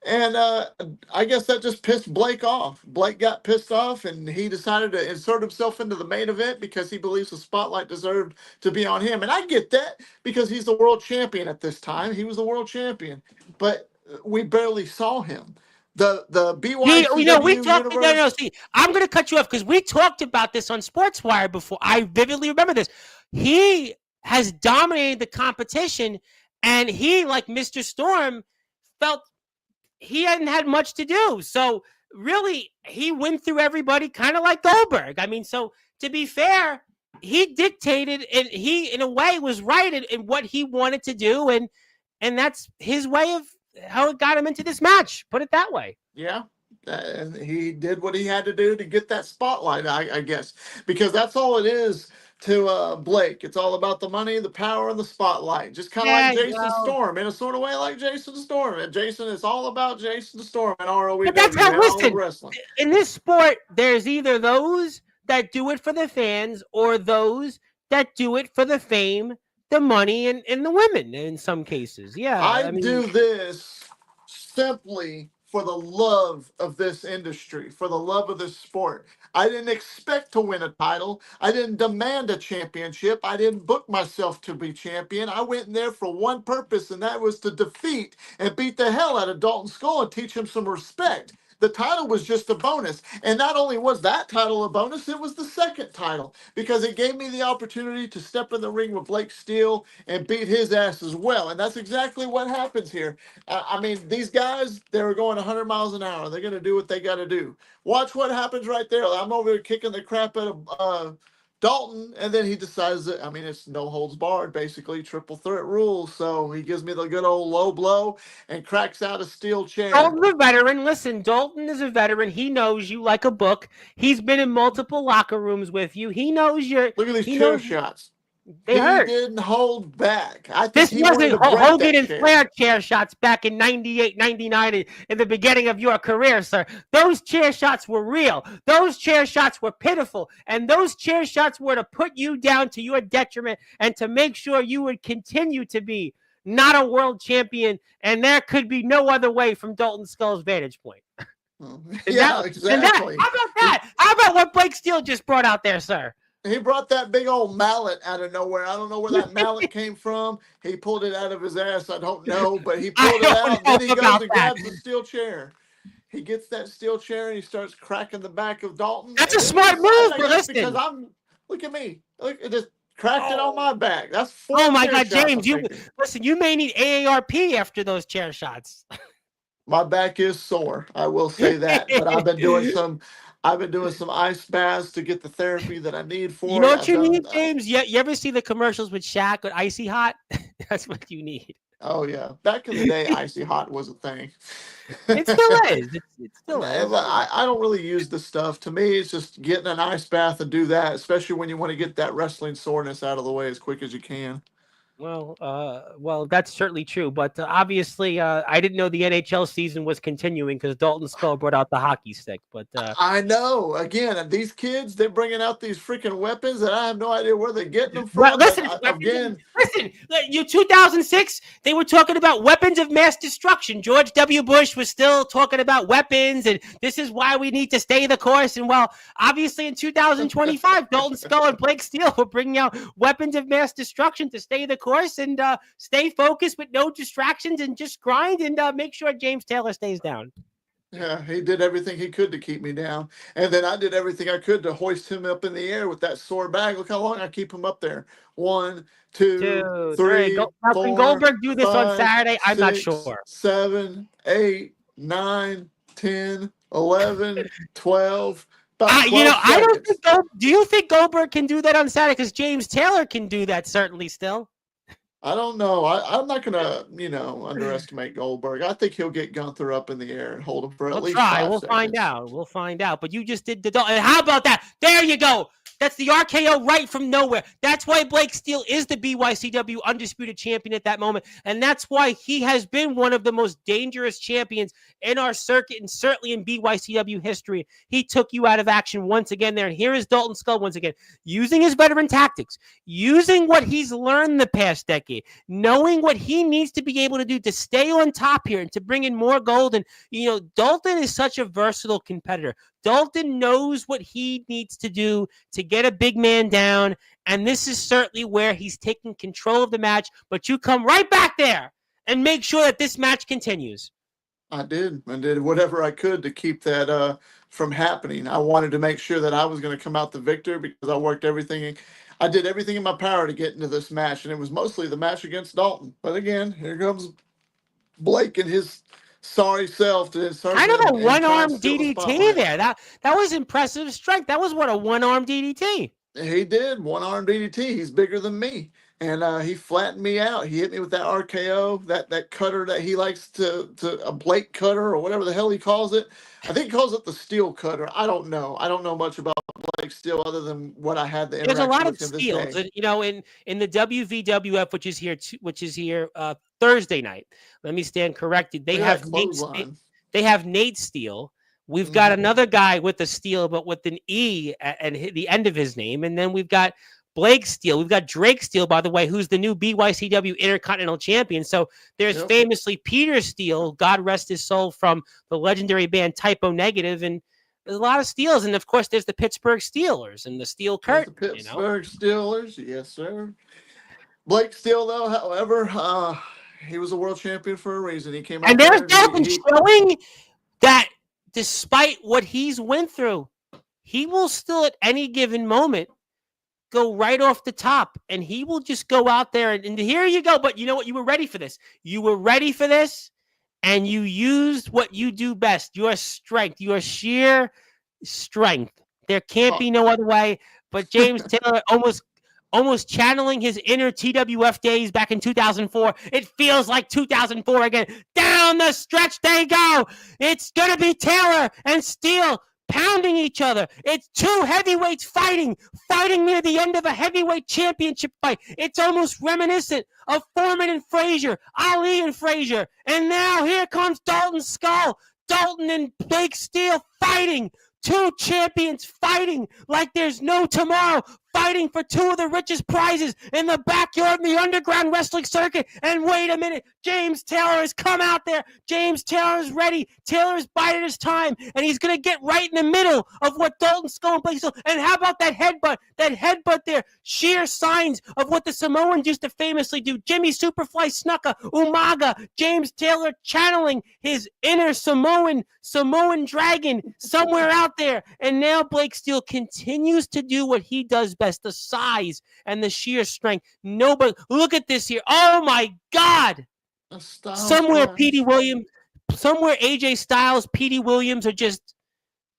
And I guess that just pissed Blake off. Blake got pissed off, and he decided to insert himself into the main event because he believes the spotlight deserved to be on him. And I get that because he's the world champion at this time. He was the world champion, but we barely saw him. The BYCW we talked. No. See, I'm going to cut you off because we talked about this on Sportswire before. I vividly remember this. He has dominated the competition, and he, like Mr. Storm, felt he hadn't had much to do. So really, he went through everybody kind of like Goldberg. I mean, so to be fair, he dictated, and he, in a way, was right in what he wanted to do. And that's his way of how it got him into this match. Put it that way. Yeah. And he did what he had to do to get that spotlight, I guess, because that's all it is to Blake. It's all about the money, the power, and the spotlight. Just kind of like Jason Storm, in a sort of way like Jason Storm. And Jason, it's all about Jason Storm and ROE. But that's how, listen, in this sport, there's either those that do it for the fans or those that do it for the fame, the money, and the women in some cases. Yeah. I mean, do this simply for the love of this industry, for the love of this sport. I didn't expect to win a title. I didn't demand a championship. I didn't book myself to be champion. I went in there for one purpose, and that was to defeat and beat the hell out of Dalton Skull and teach him some respect. The title was just a bonus. And not only was that title a bonus, it was the second title because it gave me the opportunity to step in the ring with Blake Steele and beat his ass as well. And that's exactly what happens here. I mean, these guys, they were going 100 miles an hour. They're going to do what they got to do. Watch what happens right there. I'm over there kicking the crap out of Dalton, and then he decides that, I mean, it's no holds barred, basically, triple threat rules. So he gives me the good old low blow and cracks out a steel chair. Dalton's a veteran. Listen, Dalton is a veteran. He knows you like a book. He's been in multiple locker rooms with you. He knows you're. Look at these chair shots. They hurt. He didn't hold back. I think this he wasn't Hogan and chair. Flair chair shots back in 98, 99 in the beginning of your career, sir. Those chair shots were real. Those chair shots were pitiful. And those chair shots were to put you down to your detriment and to make sure you would continue to be not a world champion, and there could be no other way from Dalton Skull's vantage point. Exactly. How about that? How about what Blake Steele just brought out there, sir? He brought that big old mallet out of nowhere. I don't know where that mallet came from. He pulled it out of his ass. I don't know, but he pulled it out. Then he goes and grabs the steel chair. He gets that steel chair and he starts cracking the back of Dalton. That's a smart move, but listen. Because look at me. Look, it just cracked it on my back. That's 4 Oh my God, chair James! You may need AARP after those chair shots. My back is sore. I will say that, but I've been doing some ice baths to get the therapy that I need for it. You know what you need, James? You ever see the commercials with Shaq with Icy Hot? That's what you need. Oh yeah, back in the day, Icy Hot was a thing. It still is. It still is. I don't really use the stuff. To me, it's just getting an ice bath and do that, especially when you want to get that wrestling soreness out of the way as quick as you can. Well, that's certainly true. But obviously, I didn't know the NHL season was continuing because Dalton Skull brought out the hockey stick. But I know. Again, these kids, they're bringing out these freaking weapons that I have no idea where they're getting them from. Well, listen, you 2006, they were talking about weapons of mass destruction. George W. Bush was still talking about weapons, and this is why we need to stay the course. And well, obviously in 2025, Dalton Skull and Blake Steele were bringing out weapons of mass destruction to stay the course and stay focused with no distractions and just grind and make sure James Taylor stays down. Yeah, he did everything he could to keep me down. And then I did everything I could to hoist him up in the air with that sore bag. Look how long I keep him up there. 1, 2, 3, 4, can Goldberg do this 5, on Saturday? I'm 6, not sure. 7, 8, 9, 10, 11, 12. I don't think. Do you think Goldberg can do that on Saturday? Because James Taylor can do that certainly still. I don't know. I'm not going to, underestimate Goldberg. I think he'll get Gunther up in the air and hold him for at least 5 seconds. We'll find out. We'll find out. But you just did the. And how about that? There you go. That's the RKO right from nowhere. That's why Blake Steele is the BYCW undisputed champion at that moment. And that's why he has been one of the most dangerous champions in our circuit and certainly in BYCW history. He took you out of action once again there. And here is Dalton Skull once again, using his veteran tactics, using what he's learned the past decade, knowing what he needs to be able to do to stay on top here and to bring in more gold. And, Dalton is such a versatile competitor. Dalton knows what he needs to do to get a big man down, and this is certainly where he's taking control of the match, but you come right back there and make sure that this match continues. I did whatever I could to keep that from happening. I wanted to make sure that I was going to come out the victor because I did everything in my power to get into this match, and it was mostly the match against Dalton. But again, here comes Blake and his sorry self to kind of a one-arm DDT there. That was impressive strength. That was a one-arm DDT. He did one-arm DDT. He's bigger than me, and he flattened me out. He hit me with that RKO, that cutter that he likes to a Blake cutter or whatever the hell he calls it. I think he calls it the steel cutter. I don't know. I don't know much about Blake Steele other than what I had the interaction with him this day. There's a lot of steels, in the WVWF, which is here Thursday night. Let me stand corrected. They have Nate Steele. We've got another guy with a Steele, but with an E at the end of his name, and then we've got Blake Steele. We've got Drake Steele, by the way, who's the new BYCW Intercontinental Champion. So there's famously Peter Steele, God rest his soul, from the legendary band Typo Negative, and there's a lot of Steels. And of course, there's the Pittsburgh Steelers and the Steel Curtain. The Pittsburgh Steelers, yes, sir. Blake Steele, though, however, he was a world champion for a reason. He came out and there's Dalton showing that despite what he's went through, he will still at any given moment go right off the top, and he will just go out there and here you go. But you know what? You were ready for this. You were ready for this, and you used what you do best, your strength, your sheer strength. There can't be no other way. But James Taylor almost channeling his inner TWF days back in 2004. It feels like 2004 again. Down the stretch they go. It's going to be Taylor and Steele pounding each other. It's two heavyweights fighting near the end of a heavyweight championship fight. It's almost reminiscent of Foreman and Frazier, Ali and Frazier. And now here comes Dalton Skull, Dalton and Blake Steele fighting. Two champions fighting like there's no tomorrow, fighting for two of the richest prizes in the backyard in the underground wrestling circuit. And wait a minute, James Taylor has come out there. James Taylor is ready. Taylor's bided his time, and he's going to get right in the middle of what Dalton Skull and Blake Still. And how about that headbutt? That headbutt there, sheer signs of what the Samoans used to famously do. Jimmy Superfly Snuka, Umaga, James Taylor channeling his inner Samoan dragon somewhere out there. And now Blake Still continues to do what he does best, the size and the sheer strength. Nobody, look at this here. Oh my God. Somewhere AJ Styles, Petey Williams are just,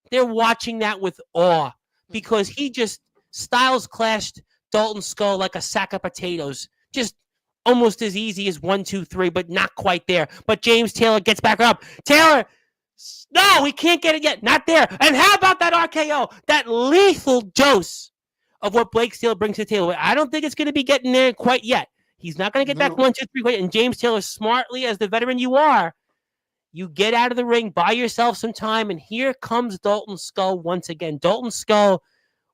they're watching that with awe because he just, Styles clashed Dalton Skull like a sack of potatoes. Just almost as easy as 1, 2, 3, but not quite there. But James Taylor gets back up. Taylor, no, we can't get it yet. Not there. And how about that RKO? That lethal dose of what Blake Still brings to the table. I don't think it's going to be getting there quite yet. He's not going to get that 1, 2, 3 quite. And James Taylor, smartly as the veteran you are, you get out of the ring, buy yourself some time, and here comes Dalton Skull once again. Dalton Skull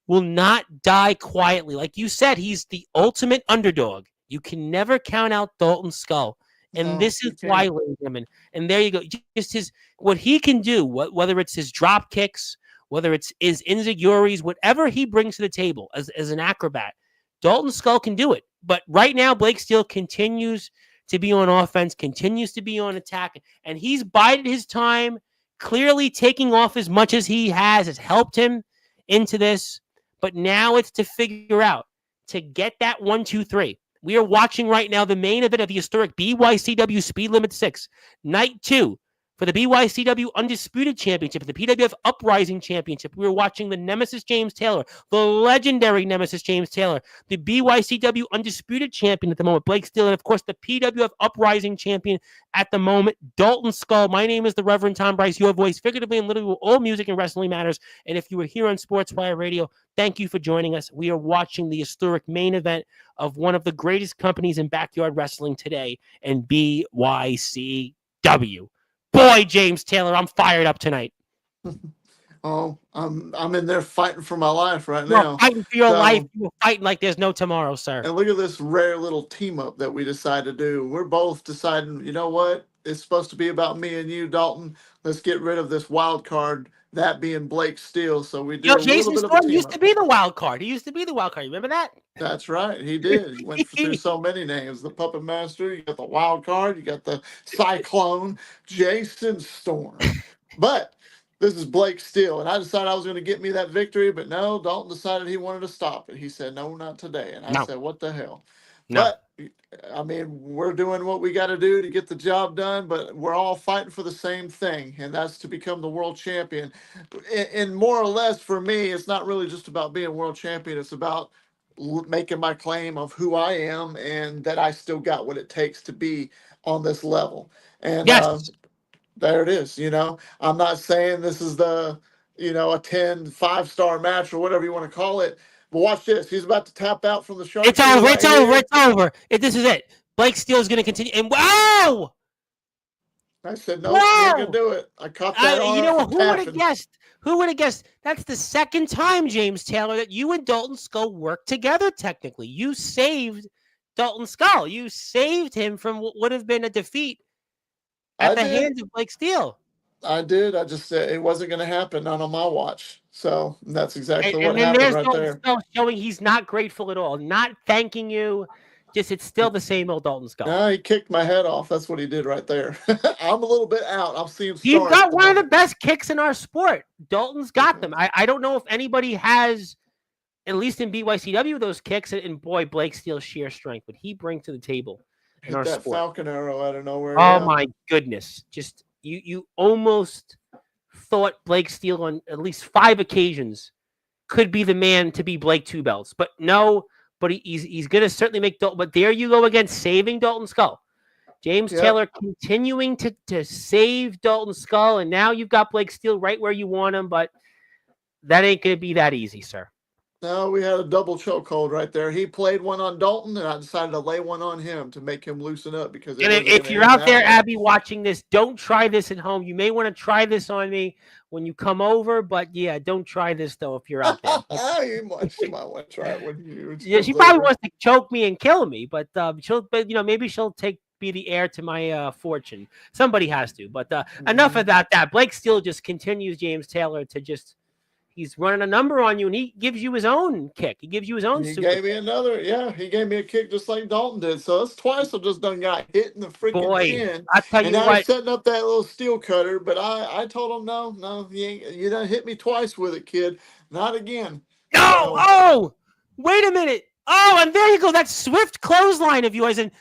will not die quietly. Like you said, he's the ultimate underdog. You can never count out Dalton Skull. And this is why, ladies and gentlemen. And there you go. Just what he can do, whether it's his drop kicks, whether it's his enziguris, whatever he brings to the table as an acrobat, Dalton Skull can do it. But right now, Blake Still continues to be on offense, continues to be on attack, and he's bided his time, clearly taking off as much as he has helped him into this. But now it's to figure out, to get that 1, 2, 3. We are watching right now the main event of the historic BYCW Speed Limit 6, Night 2, for the BYCW Undisputed Championship, the PWF Uprising Championship. We were watching the Nemesis James Taylor, the legendary Nemesis James Taylor, the BYCW Undisputed Champion at the moment, Blake Still, and of course the PWF Uprising Champion at the moment, Dalton Skull. My name is the Reverend Tom Bryce, your voice, figuratively and literally, all music and wrestling matters. And if you were here on Sportswire Radio, thank you for joining us. We are watching the historic main event of one of the greatest companies in backyard wrestling today, and BYCW. Boy, James Taylor, I'm fired up tonight. Oh, I'm in there fighting for my life right now. You're fighting for your life. You're fighting like there's no tomorrow, sir. And look at this rare little team up that we decided to do. We're both deciding, you know what? It's supposed to be about me and you, Dalton. Let's get rid of this wild card, that being Blake Steele. So we do Jason Storm used to be the wild card. He used to be the wild card. You remember that? That's right. He did. He went through so many names. The Puppet Master, you got the wild card, you got the Cyclone, Jason Storm. But this is Blake Steele. And I decided I was going to get me that victory, but no, Dalton decided he wanted to stop it. He said, no, not today. And I said, what the hell? No. But I mean, we're doing what we got to do to get the job done, but we're all fighting for the same thing, and that's to become the world champion. And more or less, for me, it's not really just about being world champion. It's about making my claim of who I am and that I still got what it takes to be on this level. And there it is. You know, I'm not saying this is the, a 5-star match or whatever you want to call it. But watch this. He's about to tap out from the shark. It's over. It's over. It's over. This is it. Blake Steele is going to continue. And wow! I said, no, you're going to do it. I caught that on. You know, who would have guessed? Who would have guessed? That's the second time, James Taylor, that you and Dalton Skull worked together, technically. You saved Dalton Skull. You saved him from what would have been a defeat at the hands of Blake Steele. I did. I just said it wasn't going to happen, not on my watch. So that's exactly what happened right there. Skull showing he's not grateful at all, not thanking you. Just it's still the same old Dalton Skull. No, he kicked my head off. That's what he did right there. I'm a little bit out. I'm seeing. He's got one of the best kicks in our sport. Dalton's got them. I don't know if anybody has, at least in BYCW, those kicks. And boy, Blake Steele's sheer strength, what he brings to the table in our sport. Falcon arrow out of nowhere. Oh my goodness! Just you almost thought Blake Steele on at least 5 occasions could be the man to be Blake Two Belts, but no. But he's going to certainly make Dalton. But there you go again, saving Dalton Skull. James Taylor continuing to save Dalton Skull, and now you've got Blake Steele right where you want him, but that ain't going to be that easy, sir. No, we had a double chokehold right there. He played one on Dalton, and I decided to lay one on him to make him loosen up because it And wasn't going if to you're end out that there, way. Abby, watching this, don't try this at home. You may want to try this on me when you come over, but yeah, don't try this though if you're out there. But She might want to try it when she yeah, she comes probably over. wants to choke me and kill me, but maybe she'll be the heir to my fortune. Somebody has to. But enough of Mhm. that. Blake Steele just continues James Taylor to just he's running a number on you, and he gives you his own kick. He gives you his own He super gave me kick. another, yeah, he gave me a kick just like Dalton did. So that's twice I've just done got hit in the freaking Boy, chin. I tell And you now he's what. setting up that little steel cutter. But I told him, no, you done hit me twice with it, kid. Not again. No, So oh, wait a minute. Oh, and there you go. That swift clothesline of yours, and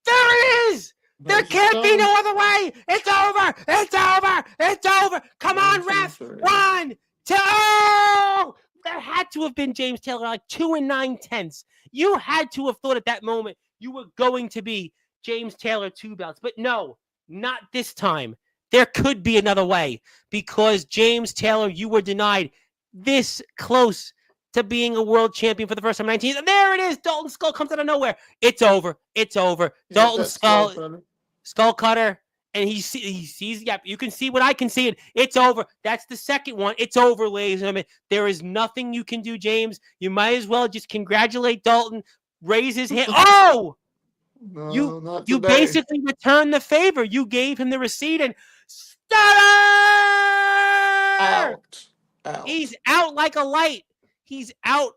there it is. There there's the can't be stone. no other way. It's over. It's over. It's over. Come One, on, two, ref. three. 1, 2. Oh, there had to have been James Taylor like 2 9/10. You had to have thought at that moment you were going to be James Taylor 2 belts, but no, not this time. There could be another way because James Taylor, you were denied this close to being a world champion for the first time 19. And there it is. Dalton Skull comes out of nowhere. It's over. It's over. Hit Dalton that skull Skull, cutter. Skull Cutter, and he sees. Yep, you can see what I can see. It. It's over. That's the second one. It's over, ladies and gentlemen. There is nothing you can do, James. You might as well just congratulate Dalton. Raise his hand. Oh, you No, not you today. basically returned the favor. You gave him the receipt and stutter. Out. He's Out. out like a light. He's out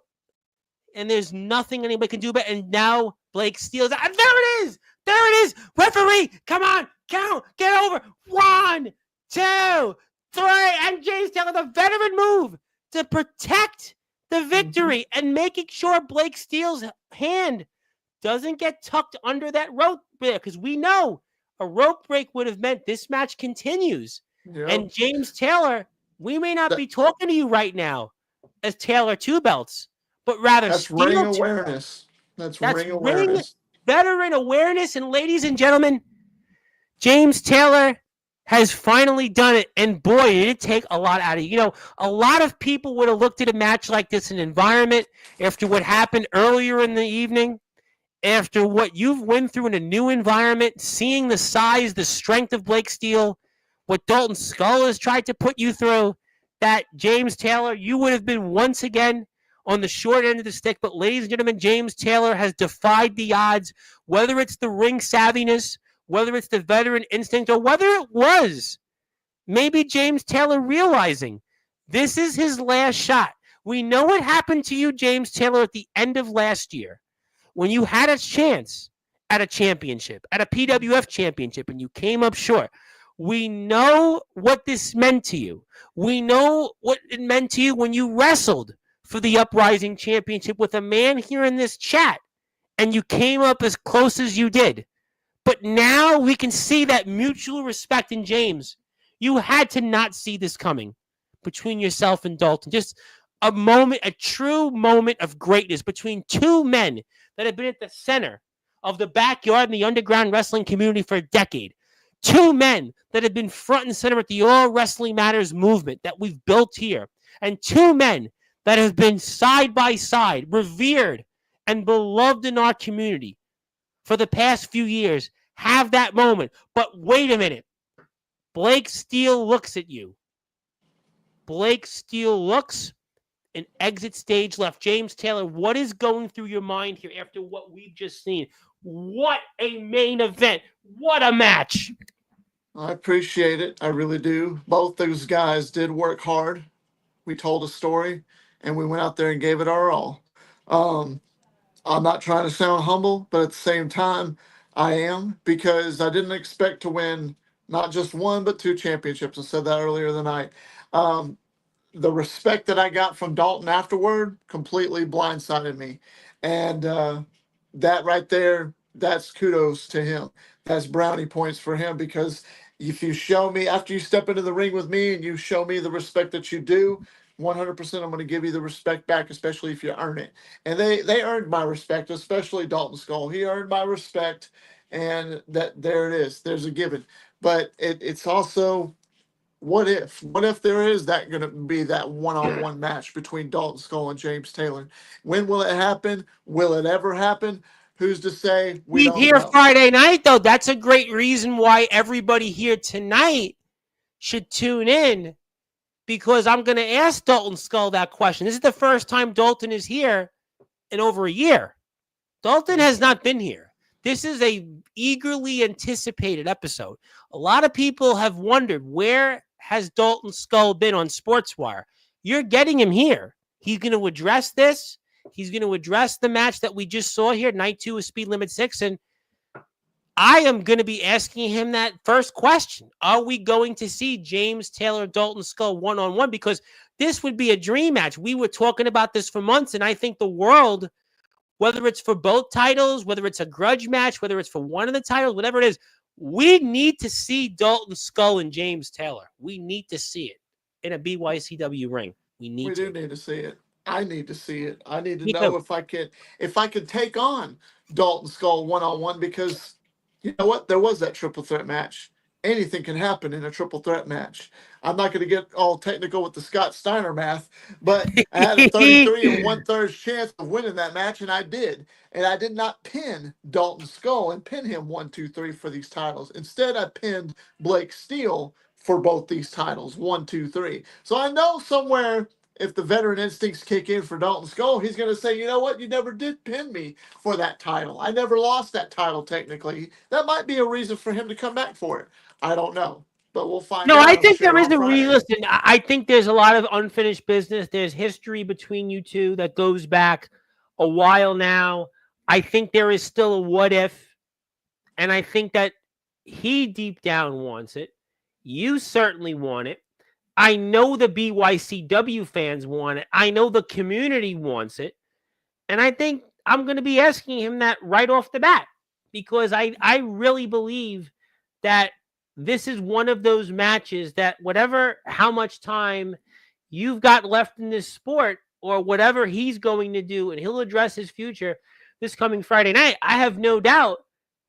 and there's nothing anybody can do about it. And now Blake steals it. And there it is. There it is. Referee, come on, count, get over. 1, 2, 3. And James Taylor, the veteran move to protect the Mhm. victory and making sure Blake Steele's hand doesn't get tucked under that rope there. Because we know a rope break would have meant this match continues. Yep. And James Taylor, we may not That, be talking to you right now as Taylor 2 belts, but rather that's ring Steel 2 belts. awareness. That's That's ring ring awareness. veteran awareness. And ladies and gentlemen, James Taylor has finally done it. And boy, did it take a lot out of you. You know, a lot of people would have looked at a match like this, an environment, after what happened earlier in the evening, after what you've went through in a new environment, seeing the size, the strength of Blake Steele, what Dalton Skull has tried to put you through, that James Taylor, you would have been once again on the short end of the stick. But ladies and gentlemen, James Taylor has defied the odds, whether it's the ring savviness, whether it's the veteran instinct, or whether it was maybe James Taylor realizing this is his last shot. We know what happened to you, James Taylor, at the end of last year when you had a chance at a championship, at a PWF championship, and you came up short. We know what this meant to you. We know what it meant to you when you wrestled for the Uprising Championship with a man here in this chat, and you came up as close as you did. But now we can see that mutual respect in James. You had to not see this coming between yourself and Dalton. Just a moment, a true moment of greatness between two men that have been at the center of the backyard and the underground wrestling community for a decade. Two men that have been front and center at the All Wrestling Matters movement that we've built here. And two men that have been side by side, revered and beloved in our community for the past few years have that moment. But wait a minute. Blake Steele looks at you. Blake Steele looks and exit stage left. James Taylor, what is going through your mind here after what we've just seen? What a main event. What a match. I appreciate it. I really do. Both those guys did work hard. We told a story and we went out there and gave it our all. Um, I'm not trying to sound humble, but at the same time, I am because I didn't expect to win not just one, but two championships. I said that earlier tonight. Um, the respect that I got from Dalton afterward completely blindsided me. And that right there, that's kudos to him. That's brownie points for him because if you show me, after you step into the ring with me and you show me the respect that you do, 100% I'm going to give you the respect back, especially if you earn it. And they earned my respect, especially Dalton Skull. He earned my respect, and that there it is. There's a given. But it's also what if? What if there is that going to be that one-on-one match between Dalton Skull and James Taylor? When will it happen? Will it ever happen? Who's to say? We He's don't here know. Friday night, though. That's a great reason why everybody here tonight should tune in, because I'm going to ask Dalton Skull that question. This is the first time Dalton is here in over a year. Dalton has not been here. This is a eagerly anticipated episode. A lot of people have wondered, where has Dalton Skull been on Sportswire? You're getting him here. He's going to address this. He's going to address the match that we just saw here, Night 2 of Speed Limit 6. And I am going to be asking him that first question. Are we going to see James Taylor, Dalton Skull one-on-one? Because this would be a dream match. We were talking about this for months, and I think the world, whether it's for both titles, whether it's a grudge match, whether it's for one of the titles, whatever it is, we need to see Dalton Skull and James Taylor. We need to see it in a BYCW ring. We do need to see it. I need to see it. I need to Me know too. if I could take on Dalton Skull one-on-one, because you know what? There was that triple threat match. Anything can happen in a triple threat match. I'm not going to get all technical with the Scott Steiner math, but I had a 33 1/3 chance of winning that match, and I did. And I did not pin Dalton Skull and pin him 1, 2, 3 for these titles. Instead, I pinned Blake Steele for both these titles, 1, 2, 3. So I know somewhere, if the veteran instincts kick in for Dalton Skull, he's going to say, you know what? You never did pin me for that title. I never lost that title technically. That might be a reason for him to come back for it. I don't know, but we'll find out. No, I think there is a reason. Listen, I think there's a lot of unfinished business. There's history between you two that goes back a while now. I think there is still a what if, and I think that he deep down wants it. You certainly want it. I know the BYCW fans want it. I know the community wants it. And I think I'm going to be asking him that right off the bat, because I really believe that this is one of those matches that how much time you've got left in this sport, or whatever he's going to do, and he'll address his future this coming Friday night, I have no doubt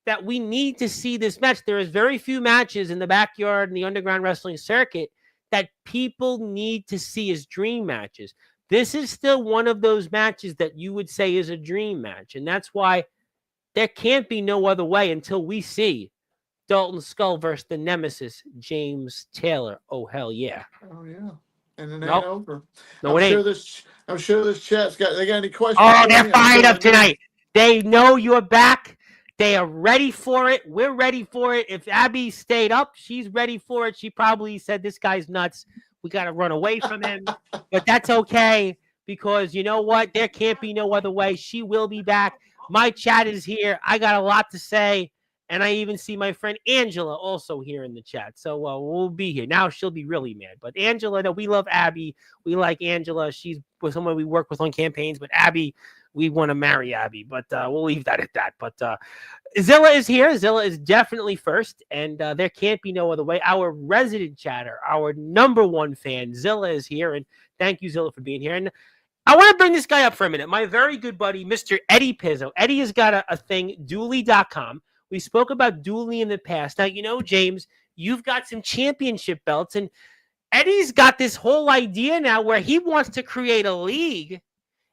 that we need to see this match. There is very few matches in the backyard and the underground wrestling circuit that people need to see as dream matches. This is still one of those matches that you would say is a dream match. And that's why there can't be no other way until we see Dalton Skull versus the nemesis, James Taylor. Oh, hell yeah. Oh, yeah. And it ain't over. No, it ain't. I'm sure this chat's got any questions. Oh, they're fired up tonight. They know you're back. They are ready for it. We're ready for it. If Abby stayed up, she's ready for it. She probably said, this guy's nuts. We got to run away from him. But that's okay, because you know what? There can't be no other way. She will be back. My chat is here. I got a lot to say. And I even see my friend Angela also here in the chat. So we'll be here. Now she'll be really mad. But Angela, no, we love Abby. We like Angela. She's someone we work with on campaigns. But Abby, we want to marry Abby. But we'll leave that at that. But Zilla is here. Zilla is definitely first. And there can't be no other way. Our resident chatter, our number one fan, Zilla is here. And thank you, Zilla, for being here. And I want to bring this guy up for a minute. My very good buddy, Mr. Eddie Pizzo. Eddie has got a thing, Dually.com. We spoke about Dually in the past. Now, you know, James, you've got some championship belts, and Eddie's got this whole idea now where he wants to create a league,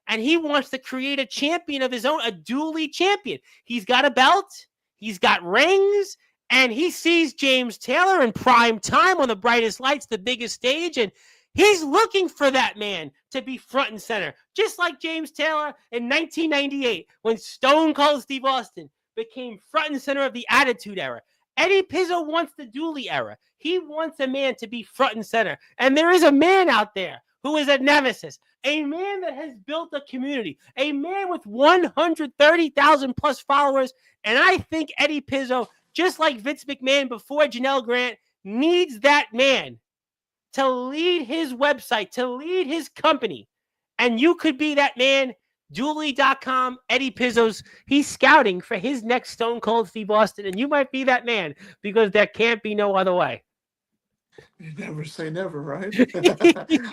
and he wants to create a champion of his own, a Dually champion. He's got a belt, he's got rings, and he sees James Taylor in prime time on the brightest lights, the biggest stage, and he's looking for that man to be front and center, just like James Taylor in 1998 when Stone Cold Steve Austin became front and center of the Attitude Era. Eddie Pizzo wants the Dually era. He wants a man to be front and center. And there is a man out there who is a nemesis, a man that has built a community, a man with 130,000 plus followers. And I think Eddie Pizzo, just like Vince McMahon before Janelle Grant, needs that man to lead his website, to lead his company. And you could be that man. Dually.com, Eddie Pizzo's, he's scouting for his next Stone Cold Steve Austin, and you might be that man, because there can't be no other way. You never say never, right?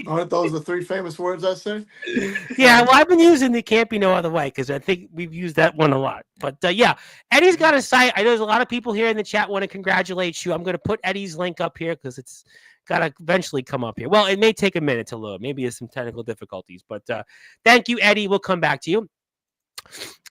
Aren't those the three famous words I say? Yeah, well, I've been using the can't be no other way, because I think we've used that one a lot. But yeah, Eddie's got a site. I know there's a lot of people here in the chat want to congratulate you. I'm going to put Eddie's link up here because it's got to eventually come up here. Well, it may take a minute to load. Maybe there's some technical difficulties, but thank you, Eddie. We'll come back to you.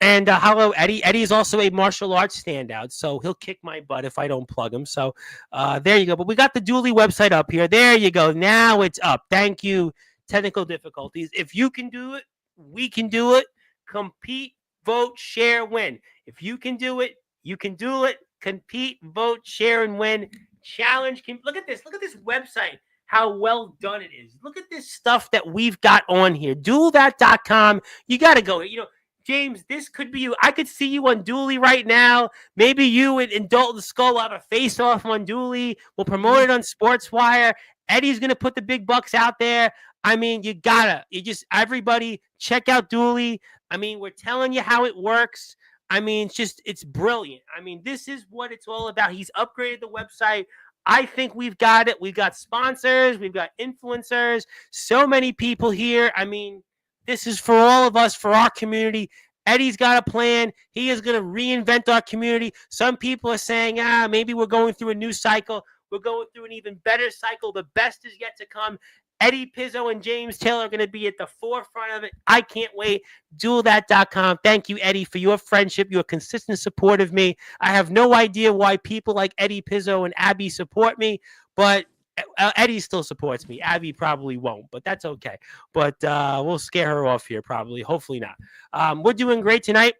And hello, Eddie. Eddie is also a martial arts standout, so he'll kick my butt if I don't plug him. So there you go. But we got the Dooley website up here. There you go. Now it's up. Thank you. Technical difficulties. If you can do it, we can do it. Compete, vote, share, win. If you can do it, you can do it. Compete, vote, share, and win. Challenge. Look at this. Look at this website. How well done it is. Look at this stuff that we've got on here. DuelThat.com. You got to go. James, this could be you. I could see you on Dooley right now. Maybe you and Dalton Skull will have a face-off on Dooley. We'll promote it on Sportswire. Eddie's going to put the big bucks out there. I mean, everybody check out Dooley. I mean, we're telling you how it works. I mean, it's brilliant. I mean, this is what it's all about. He's upgraded the website. I think we've got it. We've got sponsors. We've got influencers. So many people here. I mean, this is for all of us, for our community. Eddie's got a plan. He is going to reinvent our community. Some people are saying, maybe we're going through a new cycle. We're going through an even better cycle. The best is yet to come. Eddie Pizzo and James Taylor are going to be at the forefront of it. I can't wait. DuelThat.com. Thank you, Eddie, for your friendship, your consistent support of me. I have no idea why people like Eddie Pizzo and Abby support me, but Eddie still supports me. Abby probably won't, but that's okay. But we'll scare her off here probably. Hopefully not. We're doing great tonight.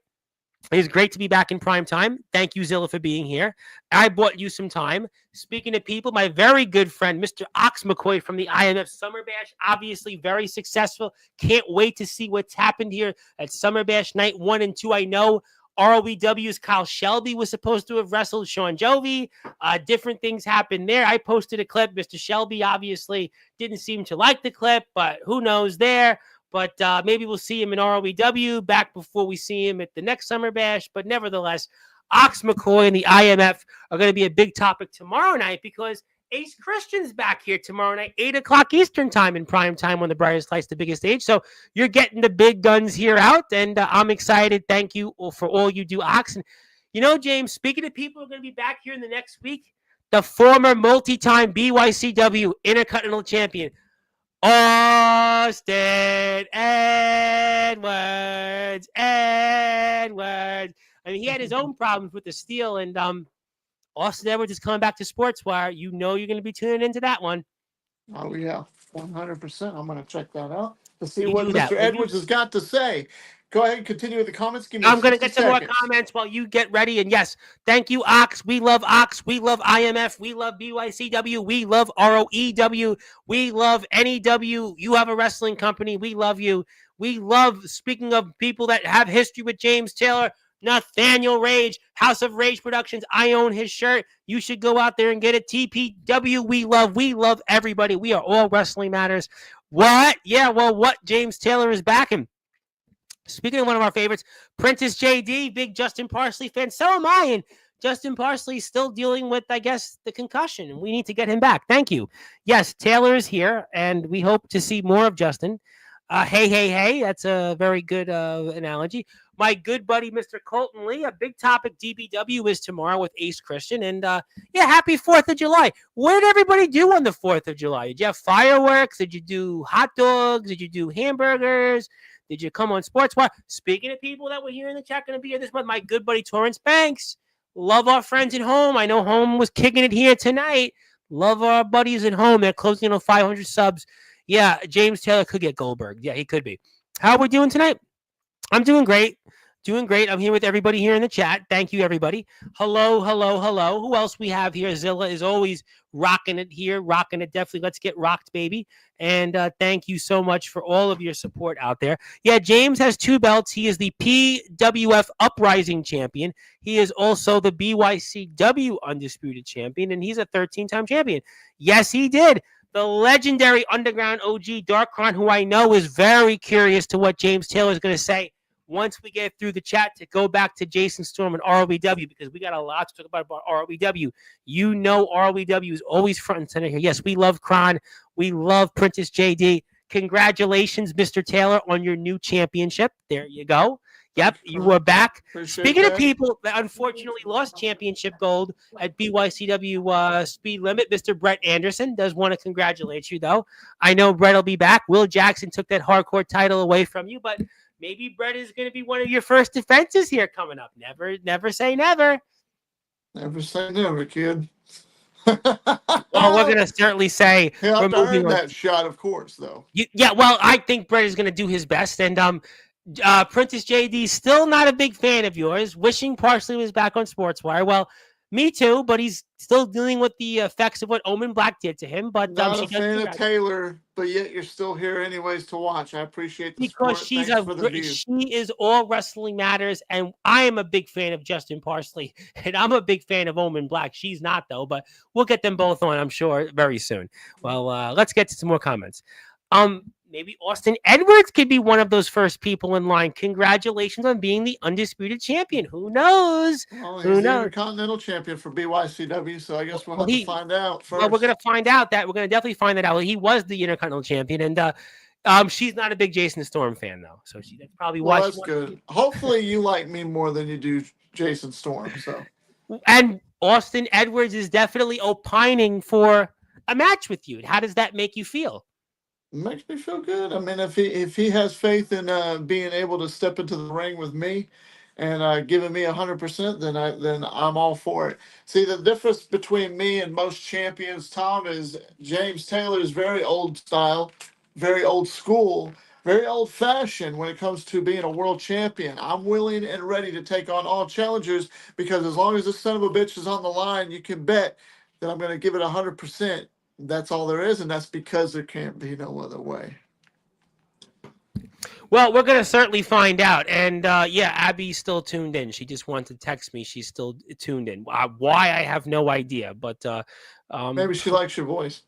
It's great to be back in prime time. Thank you, Zilla, for being here. I bought you some time. Speaking of people, my very good friend, Mr. Ox McCoy from the IMF Summer Bash, obviously very successful. Can't wait to see what's happened here at Summer Bash Night 1 and 2. I know ROEW's Kyle Shelby was supposed to have wrestled Sean Jovi. Different things happened there. I posted a clip. Mr. Shelby obviously didn't seem to like the clip, but who knows there. But maybe we'll see him in ROEW back before we see him at the next Summer Bash. But nevertheless, Ox McCoy and the IMF are going to be a big topic tomorrow night because Ace Christian's back here tomorrow night, 8 o'clock Eastern time in prime time on the brightest lights, the biggest stage. So you're getting the big guns here out, and I'm excited. Thank you for all you do, Ox. And James, speaking of people who are going to be back here in the next week, the former multi-time BYCW Intercontinental Champion, Austin Edwards. I mean, he had his own problems with the steel, and Austin Edwards is coming back to Sportswire. You're going to be tuning into that one. Oh, yeah, 100%. I'm going to check that out to see what Mr. Edwards has got to say. Go ahead and continue with the comments. I'm going to get some more comments while you get ready. And yes, thank you, Ox. We love Ox. We love IMF. We love BYCW. We love ROEW. We love NEW. You have a wrestling company. We love you. We love, speaking of people that have history with James Taylor, Nathaniel Rage, House of Rage Productions. I own his shirt. You should go out there and get it. TPW, we love everybody. We are all Wrestling Matters. What? Yeah, well, what? James Taylor is backing. Speaking of one of our favorites, Prentice JD, big Justin Parsley fan. So am I. And Justin Parsley still dealing with, I guess, the concussion. And we need to get him back. Thank you. Yes, Taylor is here, and we hope to see more of Justin. Hey. That's a very good analogy. My good buddy, Mr. Colton Lee, a big topic DBW is tomorrow with Ace Christian. And happy 4th of July. What did everybody do on the 4th of July? Did you have fireworks? Did you do hot dogs? Did you do hamburgers? Did you come on Sportswire? Speaking of people that were here in the chat going to be here this month, my good buddy Torrance Banks. Love our friends at home. I know home was kicking it here tonight. Love our buddies at home. They're closing in on 500 subs. Yeah, James Taylor could get Goldberg. Yeah, he could be. How are we doing tonight? I'm doing great. I'm here with everybody here in the chat. Thank you, everybody. Hello. Who else we have here? Zilla is always rocking it here. Rocking it, definitely. Let's get rocked, baby. And thank you so much for all of your support out there. Yeah, James has 2 belts. He is the PWF Uprising Champion. He is also the BYCW Undisputed Champion, and he's a 13-time champion. Yes, he did. The legendary Underground OG Darkron, who I know is very curious to what James Taylor is going to say once we get through the chat, to go back to Jason Storm and ROEW, because we got a lot to talk about ROEW. You know ROEW is always front and center here. Yes, we love Kron. We love Prentice JD. Congratulations, Mr. Taylor, on your new championship. There you go. Yep, Thanks, you were Prime. back. Appreciate Speaking of that. people that unfortunately lost championship gold at BYCW Speed Limit, Mr. Brett Anderson does want to congratulate you, though. I know Brett will be back. Will Jackson took that hardcore title away from you, but maybe Brett is going to be one of your first defenses here coming up. Never say never. Never say never, kid. Well, we're going to certainly say He'll we're have to moving earn on. that shot, of course, though. Yeah, well, I think Brett is going to do his best, and Princess JD still not a big fan of yours. Wishing Parsley was back on Sportswire. Well, me too, but he's still dealing with the effects of what Omen Black did to him. But Not a she does fan of congratulate Taylor, but yet you're still here anyways to watch. I appreciate the because support. she's Thanks for the view. she is all wrestling matters, and I am a big fan of Justin Parsley, and I'm a big fan of Omen Black. She's not though, but we'll get them both on, I'm sure, very soon. Well, let's get to some more comments. Maybe Austin Edwards could be one of those first people in line. Congratulations on being the undisputed champion. Who knows? Well, Who he's the knows? Intercontinental Champion for BYCW, so I guess we'll Well, have to find out well, we're first. gonna find out that we're gonna definitely find that out. He was the Intercontinental Champion, and she's not a big Jason Storm fan though, so that's probably Well, why she that's wants good. to. Hopefully, you like me more than you do Jason Storm. So And Austin Edwards is definitely opining for a match with you. How does that make you feel? it makes me feel good. I mean, if he has faith in being able to step into the ring with me and giving me 100%, then I'm all for it. See, the difference between me and most champions, Tom, is James Taylor is very old style, very old school, very old fashioned when it comes to being a world champion. I'm willing and ready to take on all challengers because as long as this son of a bitch is on the line, you can bet that I'm going to give it 100%. That's all there is, and that's because there can't be no other way. Well, we're gonna certainly find out. And yeah, Abby's still tuned in. She just wanted to text me. She's still tuned in. Why I have no idea, but um, Maybe she likes your voice.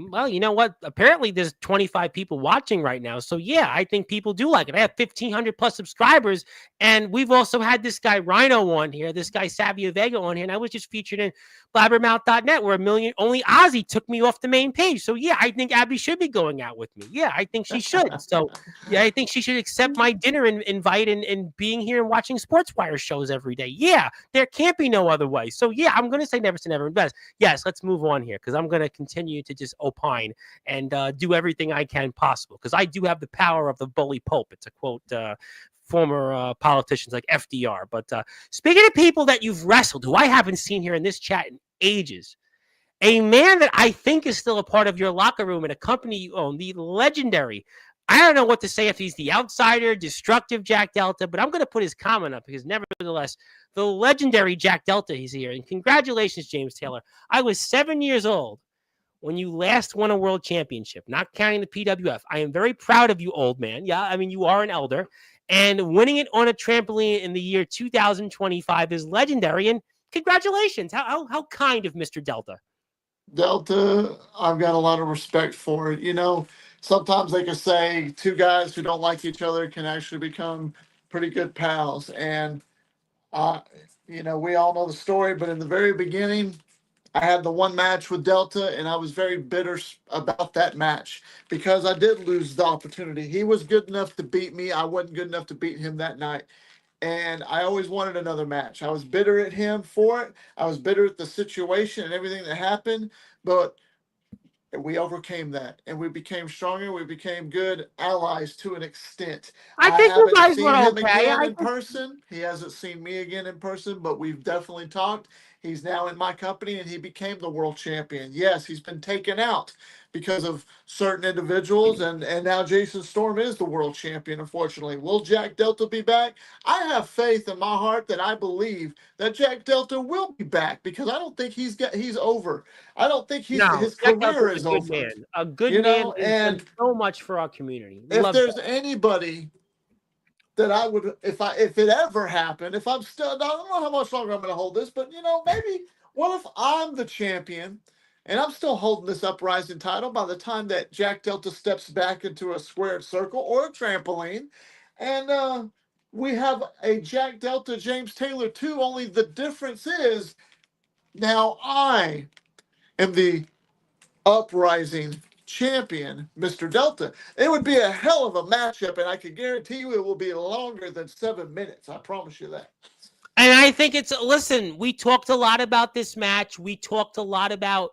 well, you know what? Apparently, there's 25 people watching right now. So yeah, I think people do like it. I have 1,500 plus subscribers, and we've also had this guy Rhino on here, this guy Savio Vega on here, and I was just featured in blabbermouth.net, where only Ozzy took me off the main page. So yeah, I think Abby should be going out with me. Yeah, I think she should. So yeah, I think she should accept my dinner invite and being here and watching Sportswire shows every day. Yeah, there can't be no other way. So yeah, I'm gonna say never say never. Best. Yes, let's move on here because I'm gonna continue to just opine and do everything I can possible because I do have the power of the bully pulpit to quote former politicians like FDR. But speaking of people that you've wrestled, who I haven't seen here in this chat in ages, a man that I think is still a part of your locker room and a company you own, the legendary. I don't know what to say if he's the outsider, destructive Jack Delta, but I'm going to put his comment up because nevertheless, the legendary Jack Delta is here. And congratulations, James Taylor. I was 7 years old when you last won a world championship, not counting the PWF. I am very proud of you, old man. Yeah, I mean, you are an elder. And winning it on a trampoline in the year 2025 is legendary. And congratulations. How kind of Mr. Delta. Delta, I've got a lot of respect for it. Sometimes they can say two guys who don't like each other can actually become pretty good pals. And, uh, we all know the story, but in the very beginning, I had the one match with Delta, and I was very bitter about that match because I did lose the opportunity. He was good enough to beat me. I wasn't good enough to beat him that night. And I always wanted another match. I was bitter at him for it. I was bitter at the situation and everything that happened, but we overcame that and we became stronger. We became good allies to an extent. I I think you haven't guys seen were him okay. again in person. He hasn't seen me again in person, but we've definitely talked. He's now in my company and he became the world champion. Yes, he's been taken out because of certain individuals, and now Jason Storm is the world champion, unfortunately. Will Jack Delta be back? I have faith in my heart that I believe that Jack Delta will be back because I don't think he's over. I don't think No, his Jack Delta's career a is good over. man. A good man who's done And so much for our community. if Love there's that. anybody that I would, if it ever happened, if I'm still, I don't know how much longer I'm going to hold this, but maybe what if I'm the champion and I'm still holding this uprising title by the time that Jack Delta steps back into a squared circle or a trampoline, and we have a Jack Delta James Taylor too. Only the difference is now I am the uprising champion, Mr. Delta. It would be a hell of a matchup, and I can guarantee you it will be longer than 7 minutes. I promise you that. And I think listen, we talked a lot about this match. We talked a lot about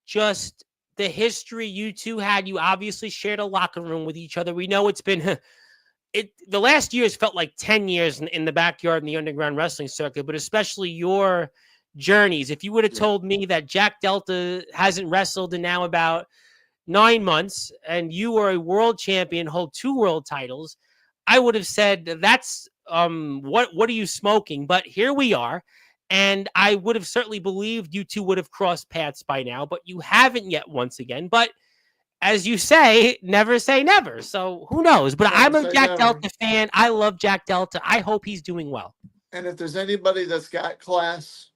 just the history you two had. You obviously shared a locker room with each other. We know it's been the last years felt like 10 years in the backyard in the underground wrestling circuit, but especially your journeys. If you would have told me that Jack Delta hasn't wrestled in now about 9 months and you were a world champion, hold 2 world titles, I would have said that's what are you smoking? But here we are. And I would have certainly believed you two would have crossed paths by now, but you haven't yet once again. But as you say never. So who knows? But I'm a Jack Delta fan. I love Jack Delta. I hope he's doing well. And if there's anybody that's got class,